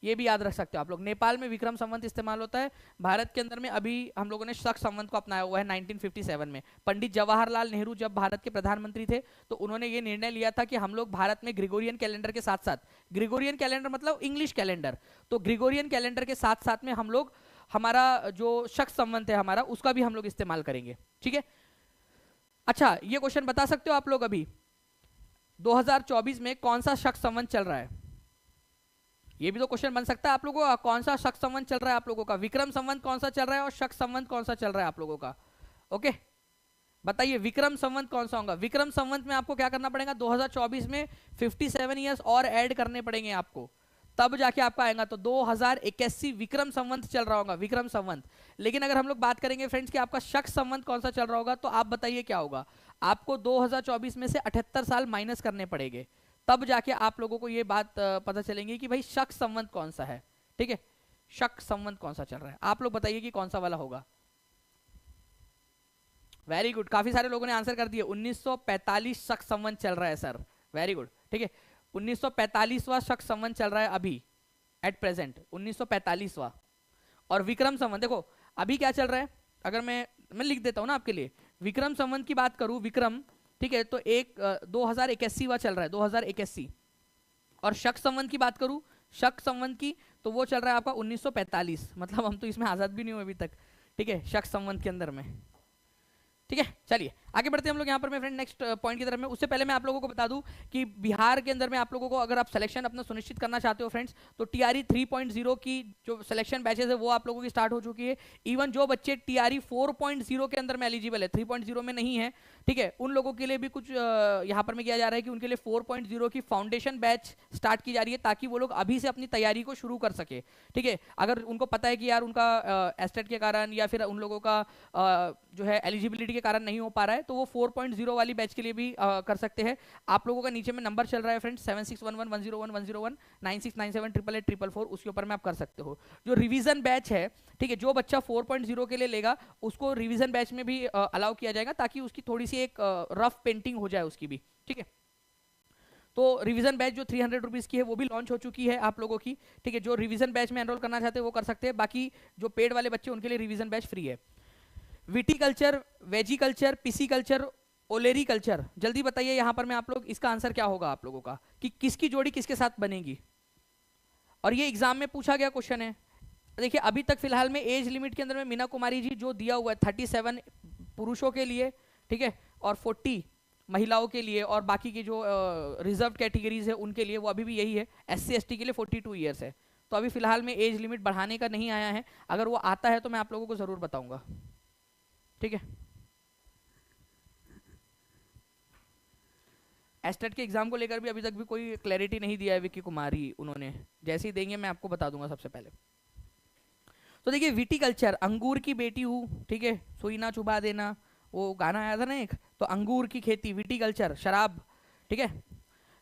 ये भी याद रख सकते हो आप लोग, नेपाल में विक्रम संवत इस्तेमाल होता है। भारत के अंदर में अभी हम लोगों ने शक संवत को अपनाया हुआ है 1957 में। पंडित जवाहरलाल नेहरू जब भारत के प्रधानमंत्री थे तो उन्होंने ये निर्णय लिया था कि हम लोग भारत में ग्रिगोरियन कैलेंडर के साथ साथ, ग्रिगोरियन कैलेंडर मतलब इंग्लिश कैलेंडर, तो ग्रिगोरियन कैलेंडर के साथ साथ में हम लोग हमारा जो शक संवत है हमारा, उसका भी हम लोग इस्तेमाल करेंगे। ठीक है, अच्छा ये क्वेश्चन बता सकते हो आप लोग अभी 2024 में कौन सा शक संवत चल रहा है? ये भी तो क्वेश्चन बन सकता है आप लोगों का, कौन सा शक संवत चल रहा है आप लोगों का, विक्रम संवत कौन सा चल रहा है और शक संवत कौन सा चल रहा है आप लोगों का। ओके, बताइए विक्रम संवत कौन सा होगा? विक्रम संवत में आपको क्या करना पड़ेगा? 2024 में 57 ईयर्स और ऐड करने पड़ेंगे आपको, तब जाके आपका आएगा। तो 2081 विक्रम संवत चल रहा होगा, विक्रम संवत। लेकिन अगर हम लोग बात करेंगे फ्रेंड्स कि आपका शक संवत कौन सा चल रहा होगा, तो आप बताइए क्या होगा? आपको 2024 में से 78 साल माइनस करने पड़ेंगे, तब जाके आप लोगों को ये बात पता चलेंगी कि भाई शक संवत कौन सा है। ठीक है, शक संवत कौन सा चल रहा है, आप लोग बताइए कि कौन सा वाला होगा। वेरी गुड, काफी सारे लोगों ने आंसर कर दिए। 1945 शक संवत चल रहा है सर, वेरी गुड। ठीक है, 1945वां शक संवत चल रहा है अभी एट प्रेजेंट, 1945वां। और विक्रम संवत देखो अभी क्या चल रहा है, अगर मैं लिख देता हूं ना आपके लिए, विक्रम संवत की बात करूं, विक्रम, ठीक है, तो एक 2081वां चल रहा है, 2081। और शक संवत की बात करूं, शक संवत की, तो वो चल रहा है आपका 1945, मतलब हम तो इसमें आजाद भी नहीं हुए अभी तक। ठीक है, शक संवत के अंदर में ठीक है, चलिए आगे बढ़ते हैं हम लोग यहाँ पर मैं फ्रेंड नेक्स्ट पॉइंट की तरफ में। उससे पहले मैं आप लोगों को बता दूं कि बिहार के अंदर में आप लोगों को अगर आप सिलेक्शन अपना सुनिश्चित करना चाहते हो फ्रेंड्स, तो टीआरई 3.0 की जो सिलेक्शन बैचेस है वो आप लोगों की स्टार्ट हो चुकी है। इवन जो बच्चे टीआरई 4.0 के अंदर में एलिजिबल है, 3.0 में नहीं है, ठीक है, उन लोगों के लिए भी कुछ यहाँ पर में किया जा रहा है कि उनके लिए 4.0 की फाउंडेशन बैच स्टार्ट की जा रही है, ताकि वो लोग अभी से अपनी तैयारी को शुरू कर सके। ठीक है, अगर उनको पता है कि यार उनका एस्टेट के कारण या फिर उन लोगों का जो है एलिजिबिलिटी के कारण नहीं हो पा रहा है, तो वो 4.0 वाली बैच के लिए भी कर सकते हैं। आप लोगों का नीचे में नंबर चल रहा है फ्रेंड्स 7611101101 9697888844, उसके ऊपर में आप कर सकते हो। जो रिवीजन बैच है, ठीक है, जो बच्चा 4.0 के लिए लेगा उसको रिवीजन बैच में भी अलाउ किया जाएगा, ताकि उसकी थोड़ी सी एक रफ पेंटिंग हो जाए उसकी भी। ठीक है, तो रिवीजन बैच जो 300 रुपीज़ की है वो भी लॉन्च हो चुकी है आप लोगों की। ठीक है, जो रिवीजन बैच में एनरोल करना चाहते हैं वो कर सकते हैं, बाकी जो पेड वाले बच्चे उनके लिए रिवीजन बैच फ्री है। विटीकल्चर, वेजिकल्चर, पिसीकल्चर, ओलेरी कल्चर, जल्दी बताइए यहाँ पर मैं आप लोग इसका आंसर क्या होगा आप लोगों का, कि किसकी जोड़ी किसके साथ बनेगी। और ये एग्जाम में पूछा गया क्वेश्चन है। देखिए अभी तक फिलहाल में एज लिमिट के अंदर में मीना कुमारी जी जो दिया हुआ है 37 पुरुषों के लिए, ठीक है, और 40 महिलाओं के लिए, और बाकी की जो रिजर्व कैटेगरीज है उनके लिए वो अभी भी यही है। SC ST के लिए 42 ईयर्स है। तो अभी फिलहाल में एज लिमिट बढ़ाने का नहीं आया है, अगर वो आता है तो मैं आप लोगों को जरूर बताऊंगा। ठीक है, एस्टेट के एग्जाम को लेकर भी अभी तक भी कोई क्लैरिटी नहीं दिया है विक्की कुमारी, उन्होंने जैसे ही देंगे मैं आपको बता दूंगा सबसे पहले। तो देखिए विटीकल्चर, अंगूर की बेटी हूँ, ठीक है, सुई ना चुबा देना, वो गाना आया था ना एक, तो अंगूर की खेती, विटीकल्चर, शराब, ठीक है,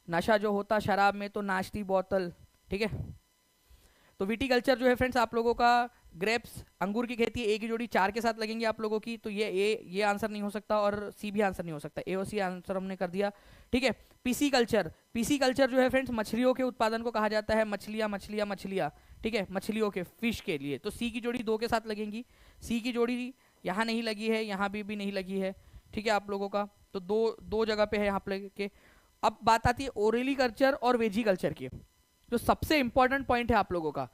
नशा जो होता शराब में तो नाचती बोतल। ठीक है, तो विटीकल्चर जो है फ्रेंड्स आप लोगों का ग्रेप्स, अंगूर की खेती, ए की जोड़ी 4 के साथ लगेंगे आप लोगों की, तो ये आंसर नहीं हो सकता और सी भी आंसर नहीं हो सकता, ए और सी आंसर हमने कर दिया। ठीक है, पीसी कल्चर जो है फ्रेंड्स मछलियों के उत्पादन को कहा जाता है, मछलियाँ, ठीक है, मछलियों के, फिश के लिए, तो सी की जोड़ी 2 के साथ लगेंगी। सी की जोड़ी यहाँ नहीं लगी है, यहाँ भी नहीं लगी है, ठीक है, आप लोगों का तो दो जगह पे है यहाँ पे के। अब बात आती है ओरेली कल्चर और वेजी कल्चर की, जो सबसे इंपॉर्टेंट पॉइंट है आप लोगों का।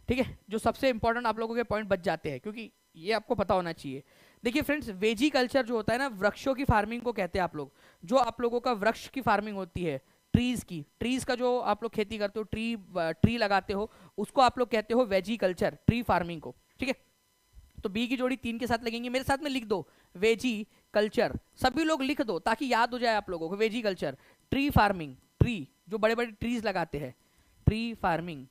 ठीक है, जो सबसे इंपॉर्टेंट आप लोगों के पॉइंट बच जाते हैं, क्योंकि ये आपको पता होना चाहिए। देखिए फ्रेंड्स, वेजी कल्चर जो होता है ना, वृक्षों की फार्मिंग को कहते हैं आप लोग। जो आप लोगों का वृक्ष की फार्मिंग होती है, ट्रीज का जो आप लोग खेती करते हो, ट्री लगाते हो, उसको आप लोग कहते हो वेजी कल्चर, ट्री फार्मिंग को। ठीक है, तो बी की जोड़ी 3 के साथ लगेंगे। मेरे साथ में लिख दो वेजी कल्चर, सभी लोग लिख दो ताकि याद हो जाए आप लोगों को। Veggie culture, tree farming, tree जो बड़े बड़े ट्रीज लगाते हैं, ट्री फार्मिंग,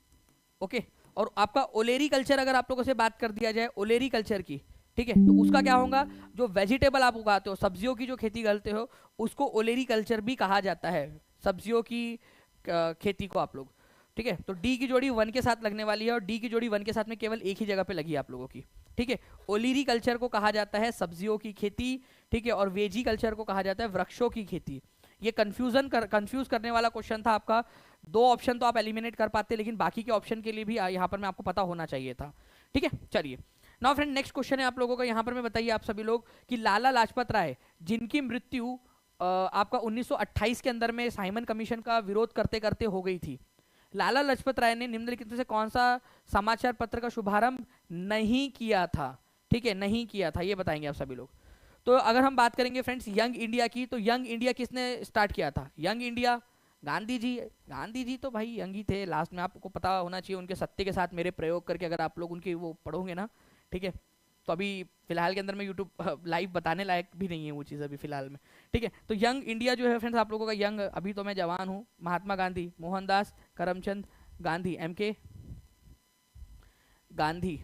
ओके। और आपका ओलेरी कल्चर अगर आप लोगों से बात कर दिया जाए ओलेरी कल्चर की, ठीक है, तो उसका क्या होगा, जो वेजिटेबल आप उगाते हो, सब्जियों की जो खेती करते हो, उसको ओलेरी कल्चर भी कहा जाता है, सब्जियों की खेती को आप लोग। ठीक है, तो डी की जोड़ी 1 के साथ लगने वाली है, और डी की जोड़ी 1 के साथ में केवल एक ही जगह पे लगी है आप लोगों की। ठीक है, ओलेरी कल्चर को कहा जाता है सब्जियों की खेती, ठीक है, और वेजी कल्चर को कहा जाता है वृक्षों की खेती। ये कंफ्यूज करने वाला क्वेश्चन था आपका। 2 ऑप्शन तो आप एलिमिनेट कर पाते, लेकिन बाकी के ऑप्शन के लिए भी यहाँ पर मैं आपको पता होना चाहिए था। ठीक है, चलिए नाउ फ्रेंड नेक्स्ट क्वेश्चन है आप लोगों का यहाँ पर। मैं बताइए आप सभी लोग कि लाला लाजपत राय, जिनकी मृत्यु आपका 1928 के अंदर में साइमन कमीशन का विरोध करते करते हो गई थी, लाला लाजपत राय ने निम्नलिखित में से कौन सा समाचार पत्र का शुभारंभ नहीं किया था। ठीक है, नहीं किया था, ये बताएंगे आप सभी लोग। तो अगर हम बात करेंगे फ्रेंड्स यंग इंडिया की, तो यंग इंडिया किसने स्टार्ट किया था? यंग इंडिया गांधी जी तो भाई यंग ही थे। लास्ट में आपको पता होना चाहिए, उनके सत्य के साथ मेरे प्रयोग करके अगर आप लोग उनकी वो पढ़ोगे ना, ठीक है, तो अभी फिलहाल के अंदर में यूट्यूब लाइव बताने लायक भी नहीं है वो चीज़ अभी फिलहाल में। ठीक है, तो यंग इंडिया जो है फ्रेंड्स आप लोगों का यंग, अभी तो मैं जवान हूँ, महात्मा गांधी, मोहनदास करमचंद गांधी, MK गांधी,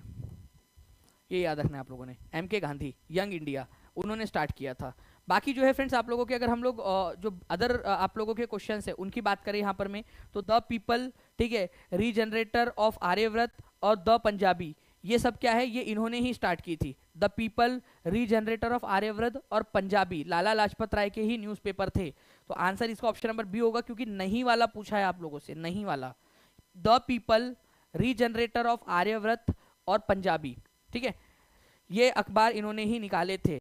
ये याद रखना है आप लोगों ने, MK गांधी, यंग इंडिया, उन्होंने स्टार्ट किया था। बाकी जो है फ्रेंड्स आप लोगों के, अगर हम लोग जो अदर आप लोगों के क्वेश्चन है उनकी बात करें यहाँ पर में, तो द पीपल, ठीक है, रीजनरेटर ऑफ आर्यव्रत और द पंजाबी, ये सब क्या है, ये इन्होंने ही स्टार्ट की थी। The people, regenerator of Aryavrat और पंजाबी लाला लाजपत राय के ही न्यूज़पेपर थे। तो आंसर इसका ऑप्शन नंबर बी होगा, क्योंकि नहीं वाला पूछा है आप लोगों से, नहीं वाला। The people, regenerator of Aryavrat और पंजाबी, ठीक है, ये अखबार इन्होंने ही निकाले थे।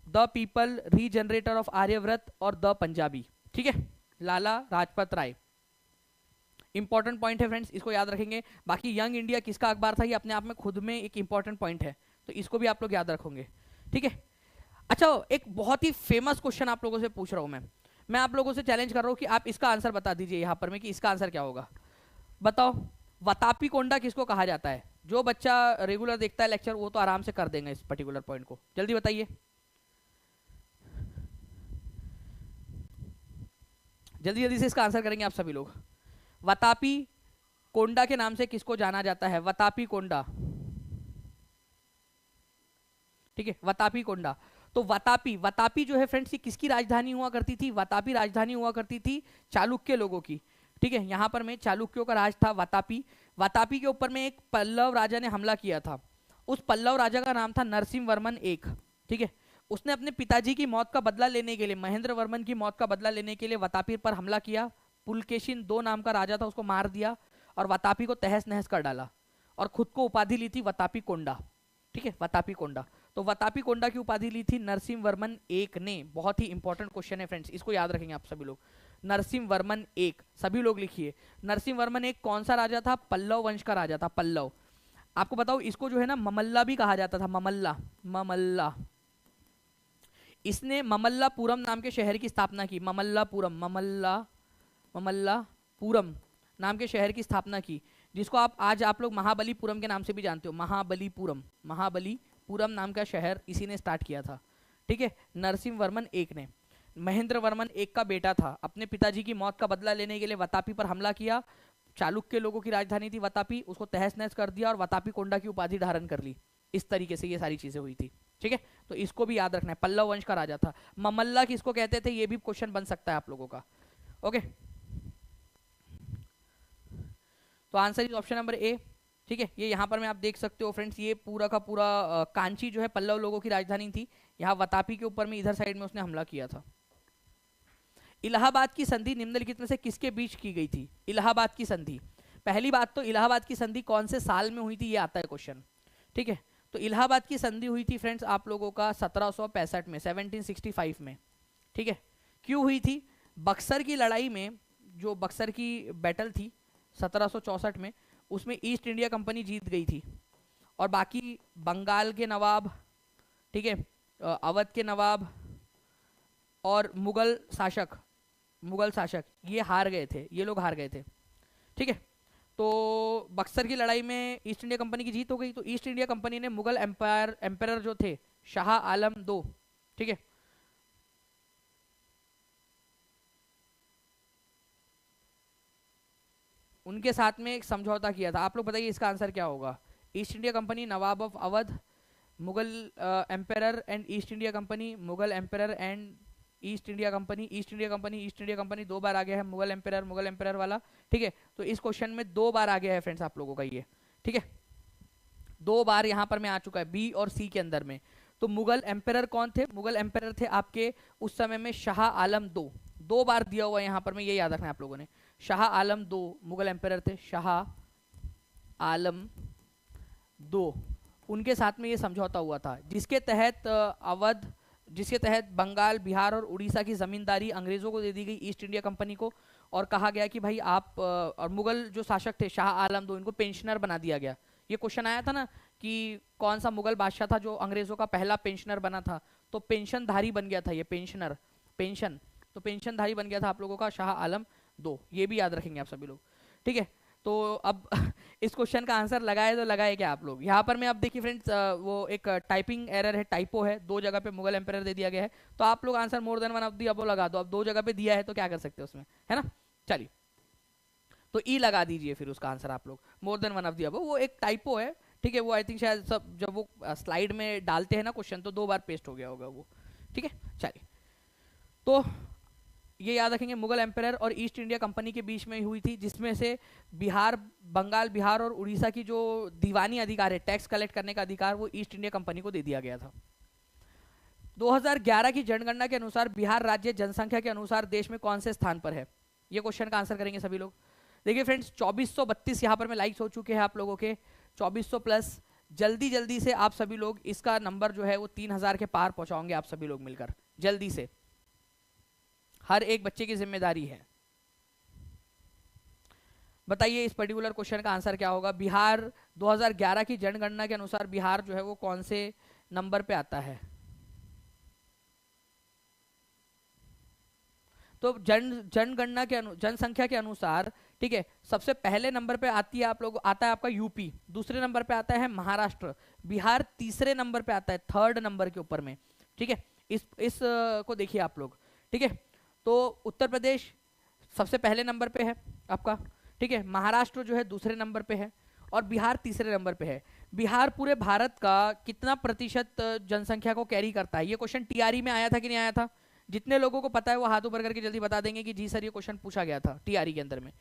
The people, regenerator of Aryavrat और द पंजाबी, ठीक है, लाला लाजपत राय। इंपॉर्टेंट पॉइंट है फ्रेंड्स, इसको याद रखेंगे। बाकी यंग इंडिया किसका अखबार था, ये अपने आप में खुद में एक इंपॉर्टेंट पॉइंट है, तो इसको भी आप लोग याद रखोगे। ठीक है, अच्छा, एक बहुत ही फेमस क्वेश्चन आप लोगों से पूछ रहा हूं मैं आप लोगों से चैलेंज कर रहा हूं कि आप इसका आंसर बता दीजिए यहां पर में कि इसका आंसर क्या होगा। बताओ, वतापी कोंडा किसको कहा जाता है? जो बच्चा रेगुलर देखता है लेक्चर वो तो आराम से कर देंगे इस पर्टिकुलर पॉइंट को। जल्दी बताइए, जल्दी जल्दी से इसका आंसर करेंगे आप सभी लोग। वतापी कोंडा के नाम से किसको जाना जाता है? वतापी कोंडा, ठीक है, वतापी कोंडा। तो वतापी, वतापी जो है फ्रेंड्स, ये किसकी राजधानी हुआ करती थी? वतापी राजधानी हुआ करती थी चालुक्य लोगों की, ठीक है। यहां पर में चालुक्यों का राज था वतापी। वतापी के ऊपर में एक पल्लव राजा ने हमला किया था। उस पल्लव राजा का नाम था नरसिंह वर्मन एक, ठीक है। उसने अपने पिताजी की मौत का बदला लेने के लिए, महेंद्र वर्मन की मौत का बदला लेने के लिए वतापी पर हमला किया। पुलकेशिन दो नाम का राजा था, उसको मार दिया और वतापी को तहस नहस कर डाला और खुद को उपाधि ली थी वतापी कोंडा, ठीक है, वतापी कोंडा। तो वतापी कोंडा की उपाधि ली थी नरसिंह वर्मन एक ने। बहुत ही इंपॉर्टेंट क्वेश्चन है फ्रेंड्स, इसको याद रखेंगे आप सभी लोग। नरसिंह वर्मन एक, सभी लोग लिखिए। नरसिंह वर्मन एक कौन सा राजा था? पल्लव वंश का राजा था, पल्लव। आपको बताओ, इसको जो है ना ममल्ला भी कहा जाता था, ममल्ला, ममल्ला। इसने ममल्लापुरम नाम के शहर की स्थापना की, ममल्लापुरम, ममल्लापुरम नाम के शहर की स्थापना की, जिसको आज आप लोग महाबलीपुरम के नाम से भी जानते हो। महाबलीपुरम, महाबलीपुरम नाम का शहर इसी ने स्टार्ट किया था, ठीक है, नरसिंह वर्मन एक ने। महेंद्र वर्मन एक का बेटा था, अपने पिताजी की मौत का बदला लेने के लिए वतापी पर हमला किया। चालुक्य लोगों की राजधानी थी वतापी, उसको तहस नहस कर दिया और वतापी कोंडा की उपाधि धारण कर ली। इस तरीके से ये सारी चीजें हुई थी, ठीक है। तो इसको भी याद रखना है, पल्लव वंश का राजा था। ममल्ला किसको कहते थे, ये भी क्वेश्चन बन सकता है आप लोगों का। ओके, तो answer is option number A, ठीक है। ये यहाँ पर में आप देख सकते हो फ्रेंड्स, ये पूरा का पूरा कांची जो है पल्लव लोगों की राजधानी थी। यहाँ वतापी के ऊपर में इधर साइड में उसने हमला किया था। इलाहाबाद की संधि निम्नलिखित में से किसके बीच की गई थी? इलाहाबाद की संधि, पहली बात तो इलाहाबाद की संधि कौन से साल में हुई थी, ये आता है क्वेश्चन, ठीक है। तो इलाहाबाद की संधि हुई थी फ्रेंड्स आप लोगों का 1765 में, 1765 में, ठीक है। क्यों हुई थी? बक्सर की लड़ाई में, जो बक्सर की बैटल थी 1764 में, उसमें ईस्ट इंडिया कंपनी जीत गई थी और बाकी बंगाल के नवाब, ठीक है, अवध के नवाब और मुगल शासक ये हार गए थे, ये लोग हार गए थे, ठीक है। तो बक्सर की लड़ाई में ईस्ट इंडिया कंपनी की जीत हो गई। तो ईस्ट इंडिया कंपनी ने मुगल एम्पायर जो थे शाह आलम दो, ठीक है, उनके साथ में एक समझौता किया था। आप लोग बताइए इसका आंसर क्या होगा? East India Company, Nawab of Awadh, Mughal empire and East India Company, Mughal empire and East India Company, East India Company, East India Company दो बार आ गया है, मुगल एम्पायर वाला, ठीक है। तो इस क्वेश्चन में दो बार आ गया है फ्रेंड्स आप लोगों का ये, ठीक है, दो बार यहां पर में आ चुका है बी और सी के अंदर में। तो मुगल एम्पायर कौन थे? मुगल एम्पायर थे आपके उस समय में शाह आलम दो, दो बार दिया हुआ है यहां पर में, ये याद रखना है आप लोगों ने। शाह आलम दो मुगल एम्पायर थे, शाह आलम दो, उनके साथ में ये समझौता हुआ था जिसके तहत अवध, जिसके तहत बंगाल, बिहार और उड़ीसा की जमींदारी अंग्रेजों को दे दी गई, ईस्ट इंडिया कंपनी को। और कहा गया कि भाई आप और मुगल जो शासक थे शाह आलम दो, इनको पेंशनर बना दिया गया। ये क्वेश्चन आया था ना कि कौन सा मुगल बादशाह था जो अंग्रेजों का पहला पेंशनर बना था? तो पेंशनधारी बन गया था ये, पेंशनर, पेंशन, तो पेंशनधारी बन गया था आप लोगों का शाह आलम दो। ये भी याद रखेंगे आप सभी लोग, ठीक है। तो अब इस क्वेश्चन का आंसर लगाए तो लगाए क्या आप लोग? यहाँ पर मैं अब देखिए फ्रेंड्स, वो एक टाइपिंग एरर है, टाइपो है, दो जगह पे मुगल एम्पायर दे दिया गया है। तो आप लोग answer more than one of the above लगा दो। अब दो जगह पे दिया है तो क्या कर सकते हैं उसमें, है ना। चलिए, तो ई लगा दीजिए फिर उसका आंसर आप लोग, मोर than one of the above. वो एक टाइपो है, ठीक है, वो आई थिंक शायद सब जब वो स्लाइड में डालते हैं ना क्वेश्चन तो दो बार पेस्ट हो गया होगा वो, ठीक है। चलिए, तो ये याद रखेंगे, मुगल एम्पायर और ईस्ट इंडिया कंपनी के बीच में हुई थी, जिसमें से बिहार, बंगाल, बिहार और उड़ीसा की जो दीवानी अधिकार है, टैक्स कलेक्ट करने का अधिकार, वो ईस्ट इंडिया कंपनी को दे दिया गया था। 2011 की जनगणना के अनुसार बिहार राज्य जनसंख्या के अनुसार देश में कौन से स्थान पर है? ये क्वेश्चन का आंसर करेंगे सभी लोग। देखिए फ्रेंड्स, 2432 यहाँ पर में लाइक्स हो चुके हैं आप लोगों के, 2400 प्लस। जल्दी जल्दी से आप सभी लोग इसका नंबर जो है वो 3000 के पार पहुंचाओगे आप सभी लोग मिलकर, जल्दी से, हर एक बच्चे की जिम्मेदारी है। बताइए इस पर्टिकुलर क्वेश्चन का आंसर क्या होगा? बिहार 2011 की जनगणना के अनुसार बिहार जो है वो कौन से नंबर पे आता है? तो जनगणना के जनसंख्या के अनुसार, ठीक है, सबसे पहले नंबर पे आती है आता है आपका यूपी, दूसरे नंबर पे आता है महाराष्ट्र, बिहार तीसरे नंबर पे आता है, थर्ड नंबर के ऊपर में, ठीक है। इस को देखिए आप लोग, ठीक है। तो उत्तर प्रदेश सबसे पहले नंबर पे है आपका, ठीक है, महाराष्ट्र जो है दूसरे नंबर पे है और बिहार तीसरे नंबर पे है। बिहार पूरे भारत का कितना प्रतिशत जनसंख्या को कैरी करता है? ये क्वेश्चन टीआरई में आया था कि नहीं आया था? जितने लोगों को पता है वो हाथ ऊपर करके जल्दी बता देंगे कि जी सर ये क्वेश्चन पूछा गया था टीआरई के अंदर में।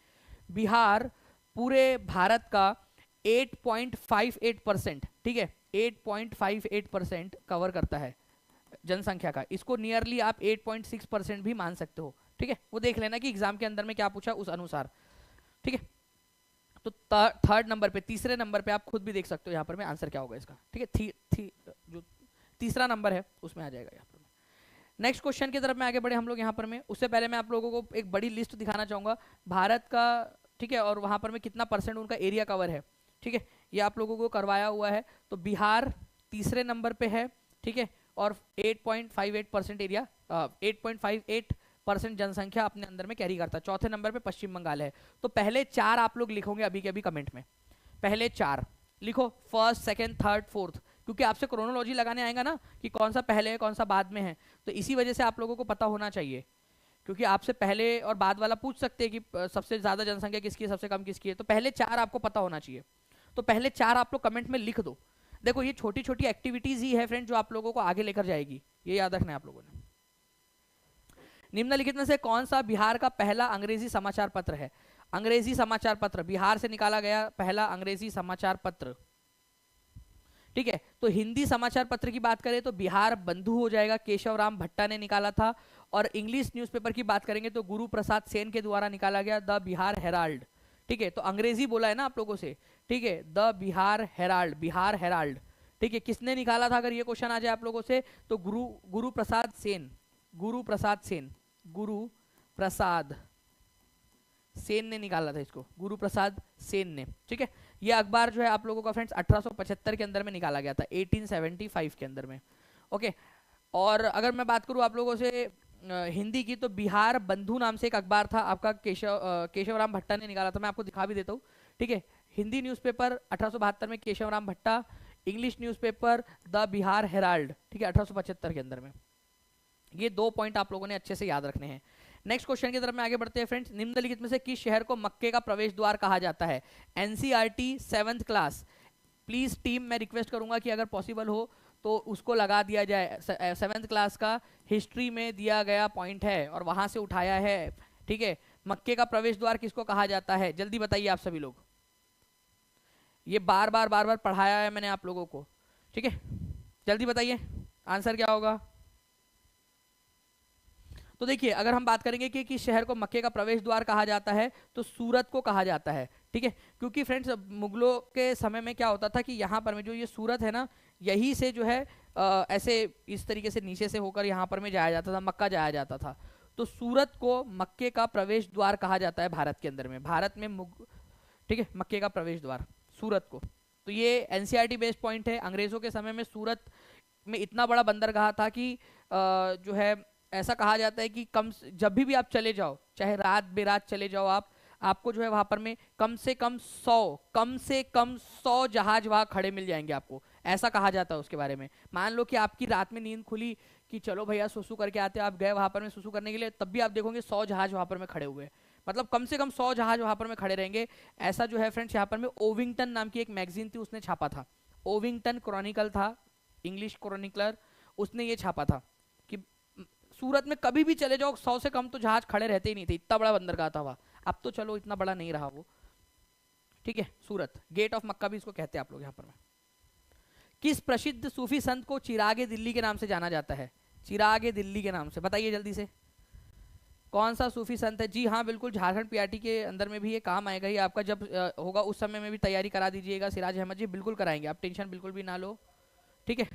बिहार पूरे भारत का 8.58%, ठीक है, 8.58% कवर करता है जनसंख्या का। इसको नियरली आप 8.6% भी मान सकते हो, ठीक है। वो देख लेना कि एग्जाम के अंदर में क्या पूछा उस अनुसार, ठीक है। तो थर्ड नंबर पे, तीसरे नंबर पे आप खुद भी देख सकते हो यहाँ पर में आंसर क्या होगा इसका, ठीक है। जो तीसरा नंबर है उसमें आ जाएगा यहाँ पर। नेक्स्ट क्वेश्चन की तरफ में आगे बढ़े हम लोग यहाँ पर में। उससे पहले मैं आप लोगों को एक बड़ी लिस्ट दिखाना चाहूंगा भारत का, ठीक है, और वहां पर में कितना परसेंट उनका एरिया कवर है, ठीक है, ये आप लोगों को करवाया हुआ है। तो बिहार तीसरे नंबर पे है, ठीक है, और 8.58% एरिया, 8.58% जनसंख्या अपने अंदर में कैरी करता है। चौथे नंबर पे पश्चिम बंगाल है। तो पहले चार आप लोग लिखोगे अभी के अभी कमेंट में, पहले चार लिखो, फर्स्ट सेकंड थर्ड फोर्थ, क्योंकि आपसे क्रोनोलॉजी लगाने आएगा ना कि कौन सा पहले है कौन सा बाद में है, तो इसी वजह से आप लोगों को पता होना चाहिए, क्योंकि आपसे पहले और बाद वाला पूछ सकते हैं कि सबसे ज्यादा जनसंख्या किसकी है, सबसे कम किसकी है। तो पहले चार आपको पता होना चाहिए, तो पहले चार आप लोग कमेंट में लिख दो। देखो ये छोटी छोटी एक्टिविटीज ही है फ्रेंड जो आप लोगों को आगे लेकर जाएगी, ये याद रखना है आप लोगों ने। निम्नलिखित में से कौन सा बिहार का पहला अंग्रेजी समाचार पत्र है? अंग्रेजी समाचार पत्र, बिहार से निकाला गया पहला अंग्रेजी समाचार पत्र, ठीक है। तो हिंदी समाचार पत्र की बात करें तो बिहार बंधु हो जाएगा, केशव राम भट्टा ने निकाला था। और इंग्लिश न्यूज़पेपर की बात करेंगे तो गुरु प्रसाद सेन के द्वारा निकाला गया, द बिहार हेराल्ड, ठीक है। तो अंग्रेजी बोला है ना आप लोगों से, ठीक है, the Bihar Herald, Bihar Herald, ठीक है। किसने निकाला था अगर ये क्वेश्चन आ जाए आप लोगों से तो गुरु प्रसाद सेन, गुरु प्रसाद सेन, गुरु प्रसाद सेन ने निकाला था इसको, गुरु प्रसाद सेन ने, ठीक है। ये अखबार जो है आप लोगों का फ्रेंड्स 1875 के अंदर में निकाला गया था, 1875 के अंदर में, ओके। और अगर मैं बात करूं आप लोगों से हिंदी की, तो बिहार बंधु नाम से एक अखबार था आपका, केशव राम भट्टा ने निकाला था। मैं आपको दिखा भी देता हूँ, ठीक है। हिंदी न्यूज़पेपर 1872 में केशव राम भट्टा, English newspaper the Bihar Herald, ठीक है, 1875 के अंदर में। ये 2 पॉइंट आप लोगों ने अच्छे से याद रखने हैं। नेक्स्ट क्वेश्चन की तरफ में आगे बढ़ते हैं फ्रेंड्स। निम्नलिखित में से किस शहर को मक्के का प्रवेश द्वार कहा जाता है? NCERT 7th class, please team मैं रिक्वेस्ट करूंगा कि अगर पॉसिबल हो तो उसको लगा दिया जाए। 7th क्लास का हिस्ट्री में दिया गया पॉइंट है और वहां से उठाया है, ठीक है। मक्के का प्रवेश द्वार किसको कहा जाता है? जल्दी बताइए आप सभी लोग, ये बार बार पढ़ाया है मैंने आप लोगों को, ठीक है। जल्दी बताइए आंसर क्या होगा। तो देखिए अगर हम बात करेंगे कि किस शहर को मक्के का प्रवेश द्वार कहा जाता है तो सूरत को कहा जाता है, ठीक है। क्योंकि फ्रेंड्स मुगलों के समय में क्या होता था कि यहाँ पर में जो ये सूरत है ना, यही से जो है ऐसे इस तरीके से नीचे से होकर यहाँ पर में जाया जाता था, मक्का जाया जाता था। तो सूरत को मक्के का प्रवेश द्वार कहा जाता है भारत के अंदर में, भारत में ठीक है, मक्के का प्रवेश द्वार सूरत को। तो ये एनसीईआरटी बेस्ड पॉइंट है। अंग्रेजों के समय में सूरत में इतना बड़ा बंदरगाह था कि जो है ऐसा कहा जाता है कि जब भी आप चले जाओ, चाहे रात बेरात चले जाओ आपको जो है वहां पर में कम से कम 100 जहाज वहां खड़े मिल जाएंगे आपको, ऐसा कहा जाता है उसके बारे में। मान लो कि आपकी रात में नींद खुली कि चलो भैया सुसु करके आते, आप गए वहां पर में सुसु करने के लिए, तब भी आप देखोगे 100 जहाज वहां पर में खड़े हुए, मतलब कम से कम 100 जहाज वहां पर में खड़े रहेंगे। ऐसा जो है फ्रेंड्स यहाँ पर में ओविंगटन नाम की एक मैगजीन थी, उसने छापा था, ओविंगटन क्रॉनिकल था, इंग्लिश क्रॉनिकलर, उसने ये छापा था कि सूरत में कभी भी चले जाओ 100 से कम तो जहाज खड़े रहते ही नहीं थे, इतना बड़ा बंदरगाह था वहां। अब तो चलो इतना बड़ा नहीं रहा वो, ठीक है। सूरत गेट ऑफ मक्का भी इसको कहते हैं आप लोग यहाँ पर में। किस प्रसिद्ध सूफी संत को चिरागे दिल्ली के नाम से जाना जाता है? चिरागे दिल्ली के नाम से, बताइए जल्दी से कौन सा सूफी संत है? जी हाँ बिल्कुल, झारखंड पीआरटी के अंदर में भी ये काम आएगा, ये आपका जब होगा उस समय में भी तैयारी करा दीजिएगा। सिराज अहमद जी बिल्कुल कराएंगे, आप टेंशन बिल्कुल भी ना लो, ठीक है।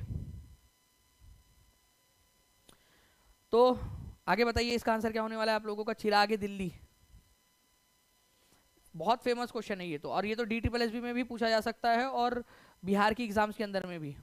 तो आगे बताइए इसका आंसर क्या होने वाला है आप लोगों का? चिरागे दिल्ली, बहुत फेमस क्वेश्चन है ये तो, और ये तो DSSB में भी पूछा जा सकता है और बिहार की एग्जाम्स के अंदर में भी।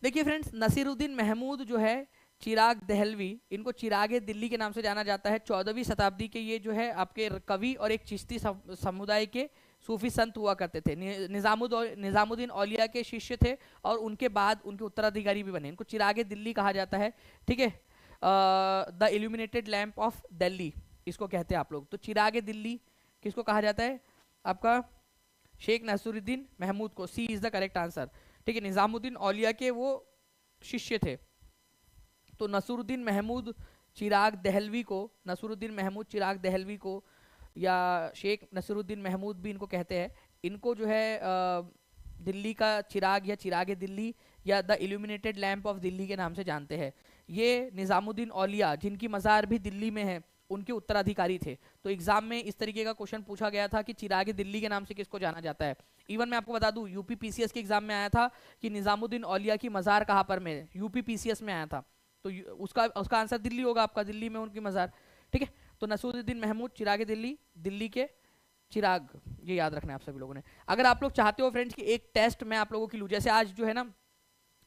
देखिए फ्रेंड्स, नसीरुद्दीन महमूद जो है, चिराग दहलवी, इनको चिरागे दिल्ली के नाम से जाना जाता है। 14वीं शताब्दी के ये जो है आपके कवि और एक चिश्ती समुदाय के सूफी संत हुआ करते थे। निजामुद्दीन औलिया के शिष्य थे और उनके बाद उनके उत्तराधिकारी भी बने। इनको चिरागे दिल्ली कहा जाता है, ठीक है। The illuminated lamp of Delhi इसको कहते हैं आप लोग। तो चिरागे दिल्ली किसको कहा जाता है? आपका शेख नसीरुद्दीन महमूद को। सी इज द करेक्ट आंसर, ठीक है। निजामुद्दीन औलिया के वो शिष्य थे। तो नसीरुद्दीन महमूद चिराग दहलवी को, नसीरुद्दीन महमूद चिराग दहलवी को या शेख नसीरुद्दीन महमूद भी इनको कहते हैं। इनको जो है दिल्ली का चिराग या चिरागे दिल्ली या the illuminated lamp of Delhi के नाम से जानते हैं। ये निजामुद्दीन औलिया, जिनकी मज़ार भी दिल्ली में है, उनके उत्तराधिकारी थे। तो एग्जाम में इस तरीके का क्वेश्चन पूछा गया था कि चिरागे दिल्ली के नाम से किसको जाना जाता है। इवन मैं आपको बता दूं, यूपी पीसीएस के एग्जाम में आया था कि निजामुद्दीन औलिया की मज़ार कहाँ पर में, यूपी पीसीएस में आया था। तो उसका आंसर दिल्ली होगा आपका, दिल्ली में उनकी मज़ार, ठीक है। तो नसीरुद्दीन महमूद चिरागे दिल्ली, दिल्ली के चिराग, ये याद रखना है आप सभी लोगों ने। अगर आप लोग चाहते हो फ्रेंड्स कि एक टेस्ट मैं आप लोगों की लूँ, जैसे आज जो है ना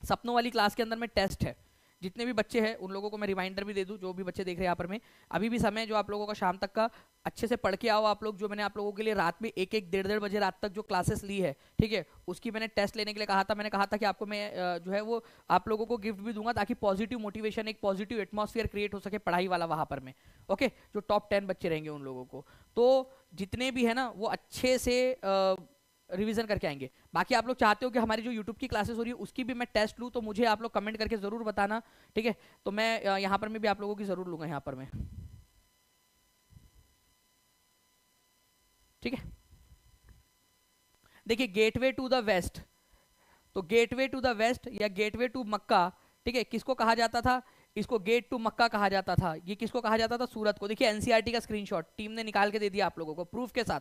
सपनों वाली क्लास के अंदर में टेस्ट है, जितने भी बच्चे हैं उन लोगों को मैं रिमाइंडर भी दे दूं, जो भी बच्चे देख रहे हैं यहाँ पर में, अभी भी समय जो आप लोगों का शाम तक का, अच्छे से पढ़ के आओ आप लोग। जो मैंने आप लोगों के लिए रात में एक एक डेढ़ बजे रात तक जो क्लासेस ली है, ठीक है, उसकी मैंने टेस्ट लेने के लिए कहा था। मैंने कहा था कि आपको मैं जो है वो आप लोगों को गिफ्ट भी दूंगा, ताकि पॉजिटिव मोटिवेशन, एक पॉजिटिव एटमॉस्फेयर क्रिएट हो सके पढ़ाई वाला वहां पर में। ओके, जो टॉप 10 बच्चे रहेंगे उन लोगों को, तो जितने भी है ना वो अच्छे से रिवीजन करके आएंगे। बाकी आप लोग चाहते हो कि हमारी जो यूट्यूब की क्लासेस हो रही है उसकी भी मैं टेस्ट लूँ, तो मुझे आप लोग कमेंट करके जरूर बताना, ठीक है। तो मैं यहाँ पर मैं भी आप लोगों की जरूर लूंगा यहाँ पर मैं, ठीक है। देखिए, गेटवे टू द वेस्ट, तो गेटवे टू द वेस्ट या गेटवे टू मक्का, ठीक है, किसको कहा जाता था? इसको गेट टू मक्का कहा जाता था। ये किसको कहा जाता था? सूरत को। देखिए एनसीईआरटी का स्क्रीनशॉट टीम ने निकाल के दे दिया आप लोगों को प्रूफ के साथ।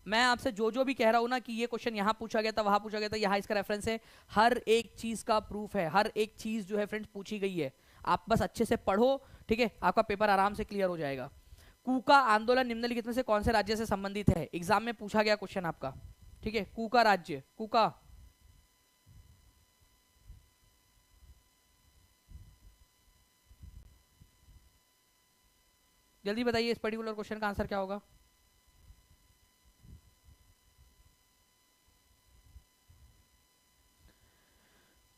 मैं आपसे जो भी कह रहा हूं ना कि ये क्वेश्चन यहां पूछा गया था, वहां पूछा गया था, यहां इसका रेफरेंस है, हर एक चीज का प्रूफ है, हर एक चीज जो है फ्रेंड्स पूछी गई है। आप बस अच्छे से पढ़ो, ठीक है, आपका पेपर आराम से क्लियर हो जाएगा। कूका आंदोलन निम्नलिखित में से कौन से राज्य से संबंधित है? एग्जाम में पूछा गया क्वेश्चन आपका, ठीक है। कूका राज्य, कूका, जल्दी बताइए इस पर्टिकुलर क्वेश्चन का आंसर क्या होगा?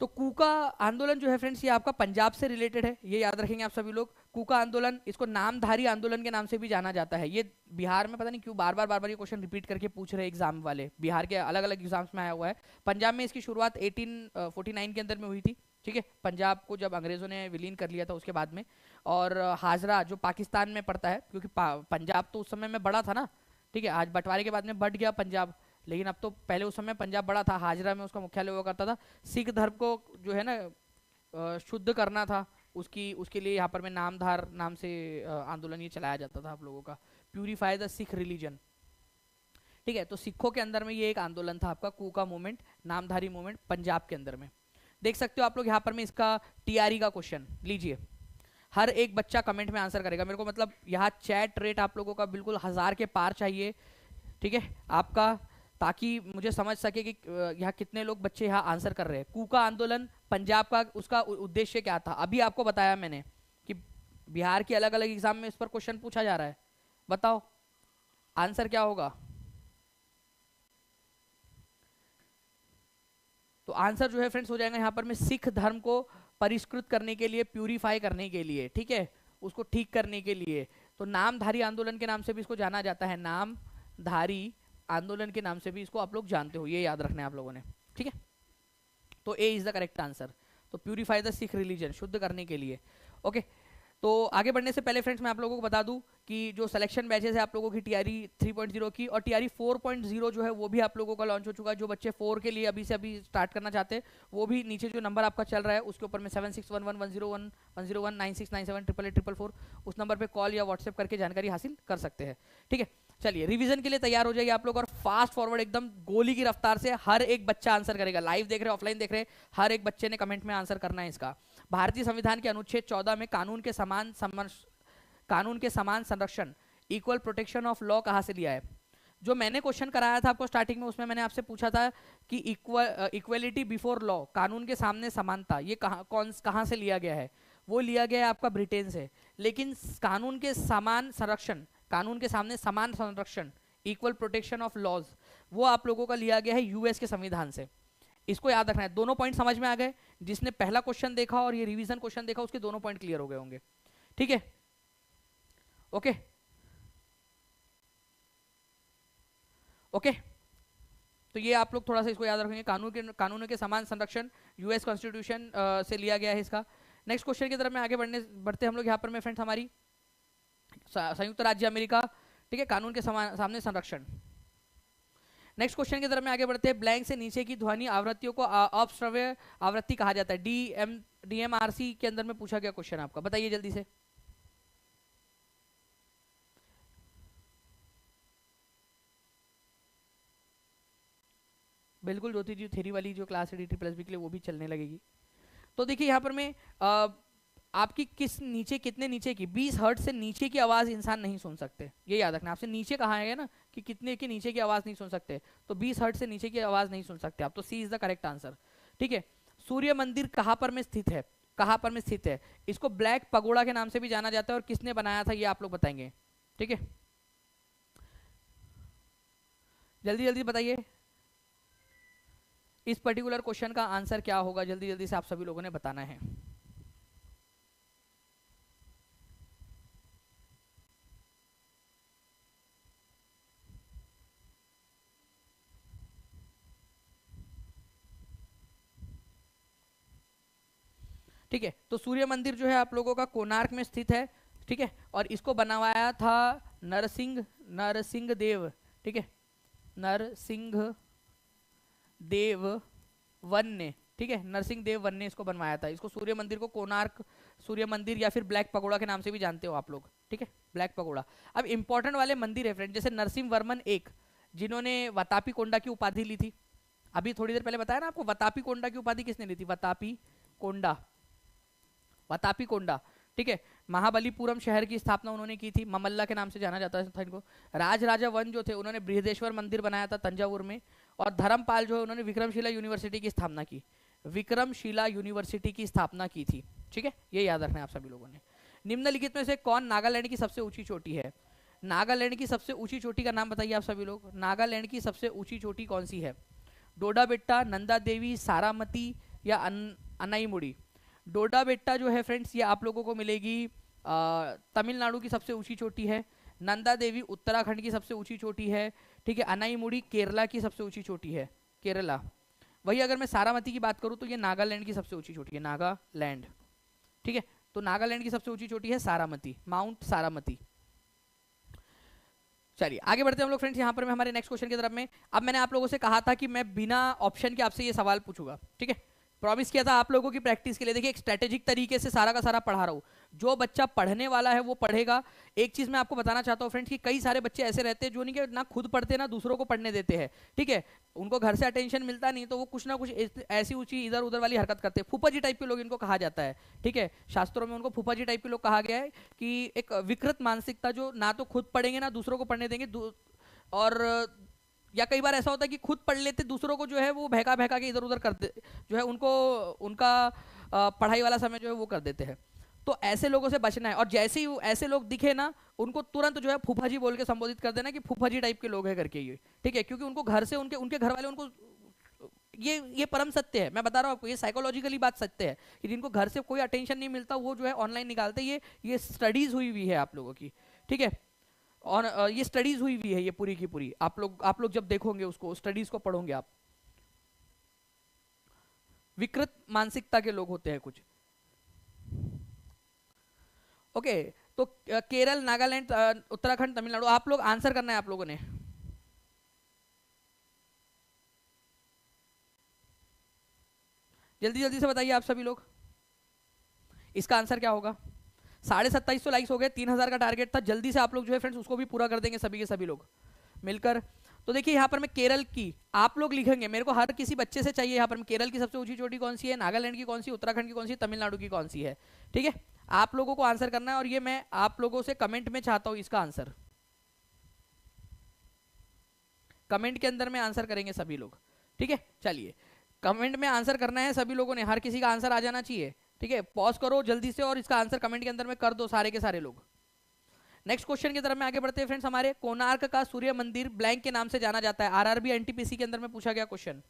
तो कूका आंदोलन जो है फ्रेंड्स ये आपका पंजाब से रिलेटेड है, ये याद रखेंगे आप सभी लोग। कूका आंदोलन, इसको नामधारी आंदोलन के नाम से भी जाना जाता है। ये बिहार में पता नहीं क्यों बार बार ये क्वेश्चन रिपीट करके पूछ रहे एग्जाम वाले, बिहार के अलग अलग एग्जाम्स में आया हुआ है। पंजाब में इसकी शुरुआत 1849 के अंदर में हुई थी, ठीक है, पंजाब को जब अंग्रेजों ने विलीन कर लिया था उसके बाद में। और हाजरा जो पाकिस्तान में पड़ता है, क्योंकि पंजाब तो उस समय में बड़ा था ना, ठीक है, आज बंटवारे के बाद में बढ़ गया पंजाब, लेकिन अब तो पहले उस समय पंजाब बड़ा था। हाजरा में उसका मुख्यालय हुआ करता था। सिख धर्म को जो है ना शुद्ध करना था, उसके लिए यहाँ पर में नामधार नाम से आंदोलन ये चलाया जाता था आप लोगों का, प्यूरिफाई द सिख रिलीजन, ठीक है। तो सिखों के अंदर में ये एक आंदोलन था आपका कूका मूवमेंट, नामधारी मूवमेंट, पंजाब के अंदर में। देख सकते हो आप लोग यहाँ पर में इसका टीआरई का क्वेश्चन लीजिए। हर एक बच्चा कमेंट में आंसर करेगा, मेरे को मतलब यहाँ चैट रेट आप लोगों का बिल्कुल 1000 के पार चाहिए, ठीक है आपका, ताकि मुझे समझ सके कि यहाँ कितने लोग बच्चे यहाँ आंसर कर रहे हैं। कूका आंदोलन पंजाब का, उसका उद्देश्य क्या था? अभी आपको बताया मैंने कि बिहार के अलग अलग एग्जाम में इस पर क्वेश्चन पूछा जा रहा है। बताओ आंसर क्या होगा? तो आंसर जो है फ्रेंड्स हो जाएगा यहाँ पर में सिख धर्म को परिष्कृत करने के लिए, प्यूरिफाई करने के लिए, ठीक है, उसको ठीक करने के लिए। तो नामधारी आंदोलन के नाम से भी इसको जाना जाता है, नामधारी आंदोलन के नाम से भी इसको आप लोग जानते हो, ये याद रखना है आप लोगों ने, ठीक है। तो ए इज द करेक्ट आंसर। तो प्यूरिफाई द सिख रिलीजन, शुद्ध करने के लिए। ओके, तो आगे बढ़ने से पहले फ्रेंड्स मैं आप लोगों को बता दूं कि जो सिलेक्शन बैचेस है आप लोगों की टीआरई 3.0 की और टीआरई 4.0 जो है वो भी आप लोगों का लॉन्च हो चुका है। जो बच्चे 4 के लिए अभी से अभी स्टार्ट करना चाहते हैं वो भी नीचे जो नंबर आपका चल रहा है उसके ऊपर में 7611101196974444 उस नंबर पे कॉल या व्हाट्सएप करके जानकारी हासिल कर सकते हैं, ठीक है। चलिए रिवीजन के लिए तैयार हो जाइए आप लोग और फास्ट फॉरवर्ड एकदम गोली की रफ्तार से हर एक बच्चा आंसर करेगा। लाइव देख रहे, ऑफलाइन देख रहे, हर एक बच्चे ने कमेंट में आंसर करना है इसका। भारतीय संविधान के अनुच्छेद 14 में कानून के समान संरक्षण, इक्वल प्रोटेक्शन ऑफ लॉ कहां से लिया है? जो मैंने क्वेश्चन कराया था आपको स्टार्टिंग में, उसमें मैंने आपसे पूछा था कि इक्वलिटी बिफोर लॉ, कानून के सामने समानता, ये कहाँ से लिया गया है? वो लिया गया है आपका ब्रिटेन से। लेकिन कानून के समान संरक्षण, कानून के सामने समान संरक्षण, इक्वल प्रोटेक्शन ऑफ लॉज, वो आप लोगों का लिया गया है यूएस के संविधान से। इसको याद रखना है। दोनों पॉइंट समझ में आ गए? जिसने पहला क्वेश्चन देखा और ये रिवीजन क्वेश्चन देखा, उसके दोनों पॉइंट क्लियर हो गए होंगे। ठीक है, ओके ओके। तो ये आप लोग थोड़ा सा इसको याद रखेंगे, कानून के समान संरक्षण यूएस कॉन्स्टिट्यूशन से लिया गया है इसका। नेक्स्ट क्वेश्चन की तरफ में आगे बढ़ते हम लोग। यहाँ पर में फ्रेंड्स हमारी संयुक्त राज्य अमेरिका, ठीक है, कानून के सामने संरक्षण। नेक्स्ट क्वेश्चन की तरफ में आगे बढ़ते हैं। ब्लैंक से नीचे की ध्वनि आवृत्तियों को अपश्रव्य आवृत्ति कहा जाता है। डीएमआरसी के अंदर में पूछा गया क्वेश्चन आपका, बताइए जल्दी से। बिल्कुल ज्योति जी, थ्योरी वाली जो क्लास है DTPLB के लिए, वो भी चलने लगेगी। तो देखिए यहाँ पर मैं आपकी कितने नीचे की 20 हर्ट्ज से नीचे की आवाज इंसान नहीं सुन सकते, ये याद रखना। आपसे नीचे कहा है ना कि कितने के नीचे की आवाज नहीं सुन सकते, तो 20 हर्ट्ज से नीचे की आवाज नहीं सुन सकते आप, तो सी इज द करेक्ट आंसर। ठीक है, सूर्य मंदिर कहाँ पर में स्थित है? कहाँ पर में स्थित है? इसको ब्लैक पगोड़ा के नाम से भी जाना जाता है, और किसने बनाया था ये आप लोग बताएंगे। ठीक है, जल्दी जल्दी बताइए इस पर्टिकुलर क्वेश्चन का आंसर क्या होगा, जल्दी जल्दी से आप सभी लोगों ने बताना है। ठीक है, तो सूर्य मंदिर जो है आप लोगों का कोणार्क में स्थित है। ठीक है, और इसको बनवाया था नरसिंह देव। ठीक है, नरसिंह देव वन ने, ठीक है, नरसिंह देव वन ने इसको बनवाया था। इसको सूर्य मंदिर को कोणार्क सूर्य मंदिर या फिर ब्लैक पगोड़ा के नाम से भी जानते हो आप लोग। ठीक है, ब्लैक पगोड़ा। अब इंपॉर्टेंट वाले मंदिर है फ्रेंड, जैसे नरसिंह वर्मन एक, जिन्होंने वतापी कोंडा की उपाधि ली थी। अभी थोड़ी देर पहले बताया ना आपको, वतापी कोंडा की उपाधि किसने ली थी? वतापी कोंडा, वतापी कोंडा। ठीक है, महाबलीपुरम शहर की स्थापना उन्होंने की थी, ममल्ला के नाम से जाना जाता था इनको। राजराजा वन जो थे, उन्होंने बृहदेश्वर मंदिर बनाया था तंजावुर में। और धर्मपाल जो है, उन्होंने विक्रमशिला यूनिवर्सिटी की स्थापना की, विक्रमशिला यूनिवर्सिटी की स्थापना की थी। ठीक है, ये याद रखना है आप सभी लोगों ने। निम्नलिखित में से कौन नागालैंड की सबसे ऊंची चोटी है? नागालैंड की सबसे ऊंची चोटी का नाम बताइए आप सभी लोग। नागालैंड की सबसे ऊंची चोटी कौन सी है? डोडा बेट्टा, नंदा देवी, सारामती या अनाईमुड़ी? डोडा बेट्टा जो है फ्रेंड्स, ये आप लोगों को मिलेगी तमिलनाडु की सबसे ऊंची चोटी है। नंदा देवी उत्तराखंड की सबसे ऊंची चोटी है। ठीक है, अनाईमुड़ी केरला की सबसे ऊंची चोटी है, केरला। वही अगर मैं सारामती की बात करूं तो ये नागालैंड की सबसे ऊंची चोटी है, नागालैंड। ठीक है, तो नागालैंड की सबसे ऊंची चोटी है सारामती, माउंट सारामती। चलिए आगे बढ़ते हैं हम लोग फ्रेंड्स। यहाँ पर मैं हमारे नेक्स्ट क्वेश्चन की तरफ में, अब मैंने आप लोगों से कहा था कि मैं बिना ऑप्शन के आपसे ये सवाल पूछूंगा। ठीक है, प्रॉमिस किया था आप लोगों की प्रैक्टिस के लिए। देखिए, एक स्ट्रेटेजिक तरीके से सारा का सारा पढ़ा रहा हूँ। जो बच्चा पढ़ने वाला है वो पढ़ेगा। एक चीज मैं आपको बताना चाहता हूँ फ्रेंड्स कि कई सारे बच्चे ऐसे रहते हैं जो नहीं ना खुद पढ़ते ना दूसरों को पढ़ने देते हैं। ठीक है, उनको घर से अटेंशन मिलता नहीं, तो वो कुछ ना कुछ ऐसी ऊंची इधर उधर वाली हरकत करते हैं। फूफा जी टाइप के लोग इनको कहा जाता है। ठीक है, शास्त्रों में उनको फूफा जी टाइप के लोग कहा गया है कि एक विकृत मानसिकता, जो ना तो खुद पढ़ेंगे ना दूसरों को पढ़ने देंगे, और या कई बार ऐसा होता है कि खुद पढ़ लेते, दूसरों को जो है वो बहका बहका के इधर उधर कर दे, जो है उनको उनका पढ़ाई वाला समय जो है वो कर देते हैं। तो ऐसे लोगों से बचना है, और जैसे ही ऐसे लोग दिखे ना, उनको तुरंत जो है फूफा जी बोल के संबोधित कर देना कि फूफा जी टाइप के लोग हैं करके ये। ठीक है, क्योंकि उनको घर से उनके घर वाले उनको, ये परम सत्य है, मैं बता रहा हूँ आपको, ये साइकोलॉजिकली बात सत्य है कि जिनको घर से कोई अटेंशन नहीं मिलता वो जो है ऑनलाइन निकालते। ये स्टडीज हुई हुई है आप लोगों की। ठीक है, और ये स्टडीज हुई हुई है ये पूरी की पूरी। आप लोग जब देखोगे उसको, स्टडीज को पढ़ोगे आप, विकृत मानसिकता के लोग होते हैं कुछ। ओके, तो केरल, नागालैंड, उत्तराखंड, तमिलनाडु, आप लोग आंसर करना है आप लोगों ने। जल्दी जल्दी से बताइए आप सभी लोग, इसका आंसर क्या होगा? 2750 लाइक्स हो गए, 3000 का टारगेट था। जल्दी से आप लोग जो है फ्रेंड्स उसको भी पूरा कर देंगे सभी के सभी लोग मिलकर। तो देखिए यहाँ पर मैं केरल की, आप लोग लिखेंगे, मेरे को हर किसी बच्चे से चाहिए यहाँ पर केरल की सबसे ऊंची चोटी कौन सी है, नागालैंड की कौन सी, उत्तराखंड की कौन सी, तमिलनाडु की कौन सी है। ठीक है, आप लोगों को आंसर करना है, और ये मैं आप लोगों से कमेंट में चाहता हूँ इसका आंसर। कमेंट के अंदर में आंसर करेंगे सभी लोग, ठीक है। चलिए कमेंट में आंसर करना है सभी लोगों ने, हर किसी का आंसर आ जाना चाहिए, ठीक है। पॉज करो जल्दी से और इसका आंसर कमेंट के अंदर में कर दो सारे के सारे लोग। नेक्स्ट क्वेश्चन की तरफ में आगे बढ़ते हैं फ्रेंड्स। हमारे कोणार्क का सूर्य मंदिर ब्लैंक के नाम से जाना जाता है। आरआरबी एनटीपीसी के अंदर में पूछा गया क्वेश्चन,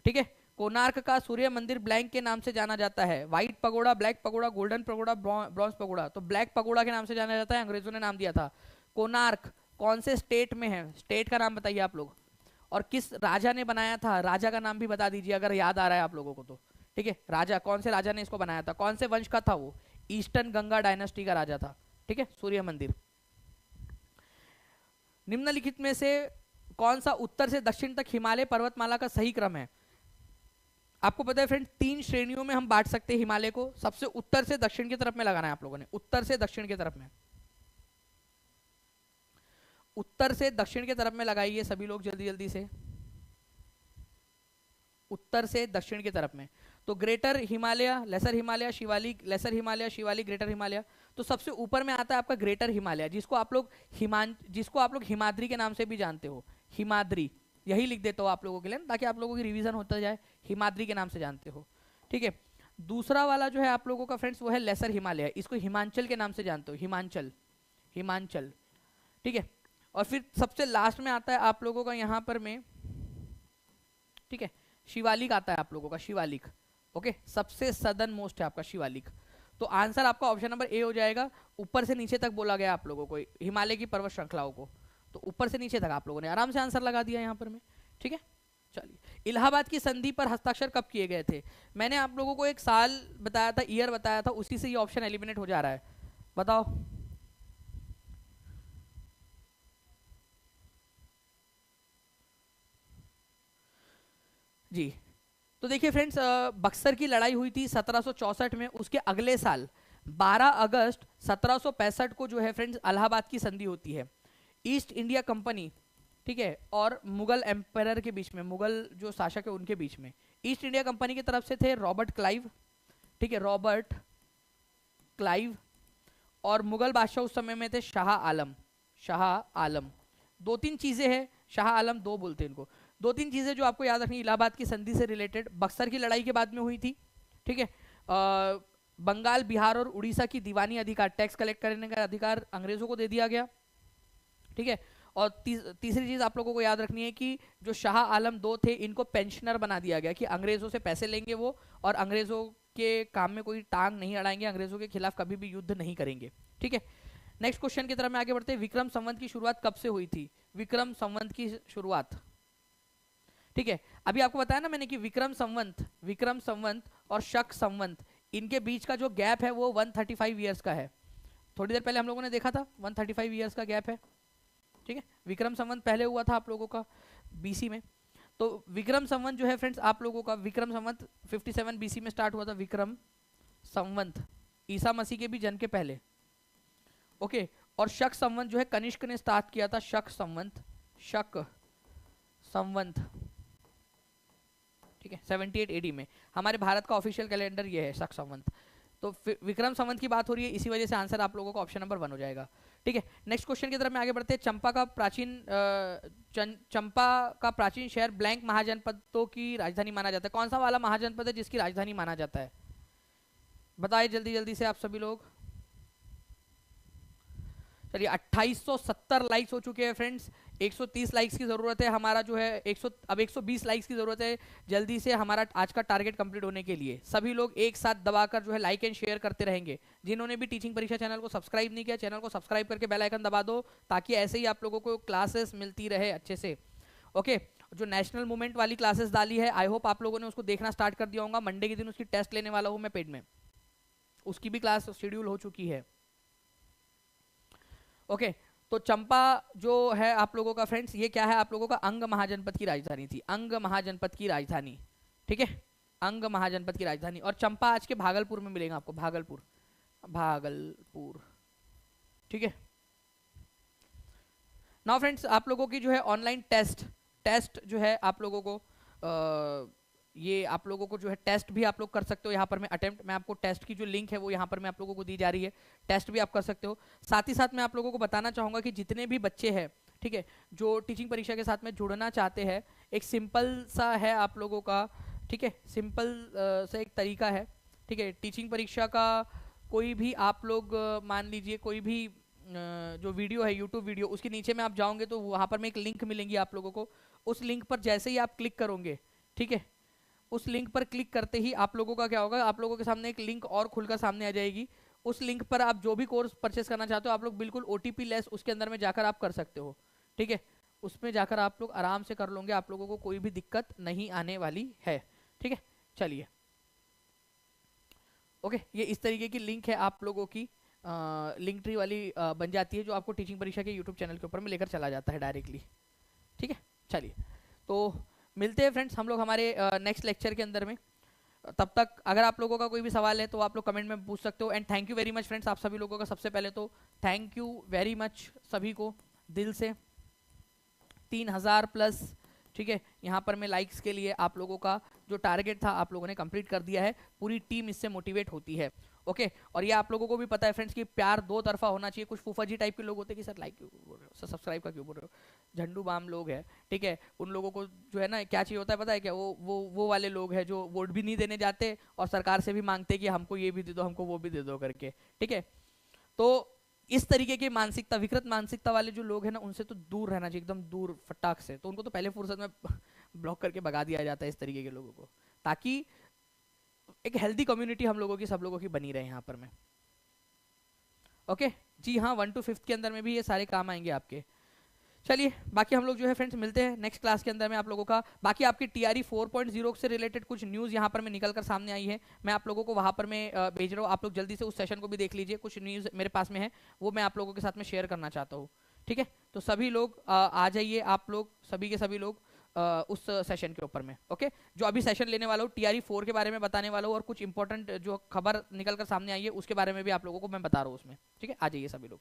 ठीक है। कोणार्क का सूर्य मंदिर ब्लैंक के नाम से जाना जाता है। White pagoda, black pagoda, golden pagoda, bronze pagoda. तो ब्लैक पगोड़ा के नाम से जाना जाता है, अंग्रेजों ने नाम दिया था। कोणार्क कौन से स्टेट में है, स्टेट का नाम बताइए आप लोग। और किस राजा ने बनाया था, राजा का नाम भी बता दीजिए अगर याद आ रहा है आप लोगों को तो, ठीक है। राजा कौन से राजा ने इसको बनाया था, कौन से वंश का था वो, ईस्टर्न गंगा डायनेस्टी का राजा था, ठीक है। सूर्य मंदिर। निम्नलिखित में से कौन सा उत्तर से दक्षिण तक हिमालय पर्वतमाला का सही क्रम है। आपको पता है फ्रेंड 3 श्रेणियों में हम बांट सकते हैं हिमालय को। सबसे उत्तर से दक्षिण की तरफ में लगाना है आप लोगों ने, उत्तर से दक्षिण की तरफ में, उत्तर से दक्षिण की तरफ में लगाइए सभी लोग जल्दी जल्दी से, उत्तर से दक्षिण की तरफ में। तो greater Himalaya, lesser Himalaya, Shivalik, lesser Himalaya, Shivalik, greater Himalaya. तो सबसे ऊपर में आता है आपका ग्रेटर हिमालय, जिसको आप लोग हिमाद्री के नाम से भी जानते हो। हिमाद्री यही लिख देता हूँ आप लोगों के लिए ताकि आप लोगों की रिवीजन होता जाए। हिमाद्री के नाम से जानते हो, ठीक है। दूसरा वाला जो है आप लोगों का फ्रेंड्स वो है लेसर हिमालय, इसको हिमांचल के नाम से जानते हो, हिमांचल, हिमांचल, ठीक है। और फिर सबसे लास्ट में आता है आप लोगों का यहाँ पर में, ठीक है, शिवालिक आता है आप लोगों का, शिवालिक, ओके। सबसे सदर्न मोस्ट है आपका शिवालिक। तो आंसर आपका ऑप्शन नंबर ए हो जाएगा। ऊपर से नीचे तक बोला गया आप लोगों को हिमालय की पर्वत श्रृंखलाओं को, तो ऊपर से नीचे तक आप लोगों ने आराम से आंसर लगा दिया यहाँ पर में, ठीक है। चलिए इलाहाबाद की संधि पर हस्ताक्षर कब किए गए थे। मैंने आप लोगों को एक साल बताया था, ईयर बताया था, उसी से ये ऑप्शन एलिमिनेट हो जा रहा है। बताओ जी। तो देखिए फ्रेंड्स, बक्सर की लड़ाई हुई थी 1764 में। उसके अगले साल 12 अगस्त 1765 को जो है फ्रेंड्स इलाहाबाद की संधि होती है। ईस्ट इंडिया कंपनी, ठीक है, और मुगल एम्पायर के बीच में, मुगल जो शासक है उनके बीच में। ईस्ट इंडिया कंपनी की तरफ से थे रॉबर्ट क्लाइव, ठीक है, रॉबर्ट क्लाइव। और मुगल बादशाह उस समय में थे शाह आलम, शाह आलम। 2-3 चीजें हैं, शाह आलम 2 बोलते हैं इनको। 2-3 चीजें जो आपको याद रखनी इलाहाबाद की संधि से रिलेटेड। बक्सर की लड़ाई के बाद में हुई थी, ठीक है। बंगाल, बिहार और उड़ीसा की दीवानी अधिकार, टैक्स कलेक्ट करने का अधिकार अंग्रेजों को दे दिया गया, ठीक है। और तीसरी चीज आप लोगों को याद रखनी है कि जो शाह आलम 2 थे इनको पेंशनर बना दिया गया कि अंग्रेजों से पैसे लेंगे वो, और अंग्रेजों के काम में कोई टांग नहीं अड़ाएंगे, अंग्रेजों के खिलाफ कभी भी युद्ध नहीं करेंगे, ठीक है। नेक्स्ट क्वेश्चन की तरफ में आगे बढ़ते हैं। विक्रम संवत की शुरुआत कब से हुई थी। विक्रम संवत की शुरुआत, ठीक है, अभी आपको बताया ना मैंने कि विक्रम संवत और शक संवत, इनके बीच का जो गैप है वो 135 ईयर्स का है। थोड़ी देर पहले हम लोगों ने देखा था 135 ईयर्स का गैप है, ठीक है। विक्रम संवत पहले हुआ था आप लोगों का बीसी में। तो विक्रम संवत जो है फ्रेंड्स आप लोगों का, विक्रम संवत 57 बीसी में स्टार्ट हुआ था। विक्रम संवत ईसा मसीह के भी जन्म के पहले, ओके। और शक संवत जो है कनिष्क ने स्टार्ट किया था, शक संवत, शक संवत, ठीक है, 78 एडी में। हमारे भारत का ऑफिशियल कैलेंडर ये है शक संवत। तो विक्रम संवत की बात हो रही है, इसी वजह से आंसर आप लोगों का ऑप्शन नंबर 1 हो जाएगा, ठीक है। नेक्स्ट क्वेश्चन की तरफ में आगे बढ़ते हैं। चंपा का प्राचीन शहर ब्लैंक महाजनपदों की राजधानी माना जाता है। कौन सा वाला महाजनपद है जिसकी राजधानी माना जाता है, बताइए जल्दी जल्दी से आप सभी लोग। चलिए 2870 लाइक्स हो चुके हैं फ्रेंड्स। 130 लाइक्स की जरूरत है हमारा जो है, 120 लाइक्स की जरूरत है जल्दी से हमारा आज का टारगेट कंप्लीट होने के लिए। सभी लोग एक साथ दबाकर जो है लाइक एंड शेयर करते रहेंगे। जिन्होंने भी टीचिंग परीक्षा चैनल को सब्सक्राइब नहीं किया, चैनल को सब्सक्राइब करके बेल आइकन दबा दो, ताकि ऐसे ही आप लोगों को क्लासेस मिलती रहे अच्छे से, ओके। जो नेशनल मूवमेंट वाली क्लासेस डाली है, आई होप आप लोगों ने उसको देखना स्टार्ट कर दिया होगा। मंडे के दिन उसकी टेस्ट लेने वाला हूँ मैं पेड में, उसकी भी क्लास शेड्यूल हो चुकी है, ओके। तो चंपा जो है आप लोगों का फ्रेंड्स, ये क्या है आप लोगों का अंग महाजनपद की राजधानी थी, अंग महाजनपद की राजधानी, ठीक है, अंग महाजनपद की राजधानी। और चंपा आज के भागलपुर में मिलेगा आपको, भागलपुर, भागलपुर, ठीक है। नाउ फ्रेंड्स आप लोगों की जो है ऑनलाइन टेस्ट जो है आप लोगों को ये आप लोगों को जो है टेस्ट भी आप लोग कर सकते हो यहाँ पर मैं अटेम्प्ट, मैं आपको टेस्ट की जो लिंक है वो यहाँ पर मैं आप लोगों को दी जा रही है, टेस्ट भी आप कर सकते हो। साथ ही साथ मैं आप लोगों को बताना चाहूँगा कि जितने भी बच्चे हैं, ठीक है, जो टीचिंग परीक्षा के साथ में जुड़ना चाहते हैं, एक सिंपल सा है आप लोगों का, ठीक है, सिंपल सा एक तरीका है, ठीक है। टीचिंग परीक्षा का कोई भी आप लोग मान लीजिए कोई भी जो वीडियो है यूट्यूब वीडियो, उसके नीचे में आप जाओगे तो वहाँ पर में एक लिंक मिलेंगी आप लोगों को। उस लिंक पर जैसे ही आप क्लिक करोगे, ठीक है, उस लिंक पर क्लिक करते ही आप लोगों का क्या होगा, आप लोगों के सामने एक लिंक और खुलकर सामने आ जाएगी। उस लिंक पर आप जो भी कोर्स परचेस करना चाहते हो आप लोग बिल्कुल ओटीपी लेस उसके अंदर में जाकर आप कर सकते हो, ठीक है। उसमें जाकर आप लोग आराम से कर लोगे, आप लोगों को कोई भी दिक्कत नहीं आने वाली है, ठीक है। चलिए ओके, ये इस तरीके की लिंक है आप लोगों की लिंक ट्री वाली बन जाती है, जो आपको टीचिंग परीक्षा के यूट्यूब चैनल के ऊपर में लेकर चला जाता है डायरेक्टली, ठीक है। चलिए तो मिलते हैं फ्रेंड्स हम लोग हमारे नेक्स्ट लेक्चर के अंदर में। तब तक अगर आप लोगों का कोई भी सवाल है तो आप लोग कमेंट में पूछ सकते हो। And thank you very much friends, आप सभी लोगों का सबसे पहले तो थैंक यू वेरी मच सभी को दिल से, 3000 प्लस, ठीक है, यहाँ पर मैं लाइक्स के लिए आप लोगों का जो टारगेट था आप लोगों ने कंप्लीट कर दिया है। पूरी टीम इससे मोटिवेट होती है, ओके। और ये आप लोगों को भी पता है फ्रेंड्स कि प्यार दो तरफा होना चाहिए। कुछ फूफाजी टाइप के लोग होते हैं कि सर लाइक क्यों बोल रहे हो, सर सब्सक्राइब का क्यों बोल रहे हो, झंडू बाम लोग हैं, ठीक है। उन लोगों को जो है ना क्या चाहिए होता है पता है क्या, वो वाले लोग हैं जो वोट भी नहीं देने जाते और सरकार से भी मांगते कि हमको ये भी दे दो, हमको वो भी दे दो करके, ठीक है। तो इस तरीके की मानसिकता, विकृत मानसिकता वाले जो लोग हैं ना, उनसे तो दूर रहना चाहिए, एकदम दूर फटाक से। तो उनको तो पहले फुर्सत में ब्लॉक करके भगा दिया जाता है इस तरीके के लोगों को, ताकि एक हेल्दी कम्युनिटी हम लोगों की, सब लोगों की बनी रहे यहाँ पर में, ओके जी। हाँ 1 to 5 के अंदर में भी ये सारे काम आएंगे आपके। चलिए बाकी हम लोग जो है फ्रेंड्स मिलते हैं नेक्स्ट क्लास के अंदर में आप लोगों का। बाकी आपकी टीआरई 4.0 से रिलेटेड कुछ न्यूज़ यहाँ पर में निकल कर सामने आई है, मैं आप लोगों को वहाँ पर मैं भेज रहा हूँ। आप लोग जल्दी से उस सेशन को भी देख लीजिए, कुछ न्यूज़ मेरे पास में है वो मैं आप लोगों के साथ में शेयर करना चाहता हूँ, ठीक है। तो सभी लोग आ जाइए, आप लोग सभी के सभी लोग उस सेशन के ऊपर में, ओके। जो अभी सेशन लेने वाला हूँ टीआरई 4 के बारे में बताने वाला हूँ, और कुछ इंपॉर्टेंट जो खबर निकल कर सामने आई है उसके बारे में भी आप लोगों को मैं बता रहा हूँ उसमें, ठीक है। आ जाइए सभी लोग।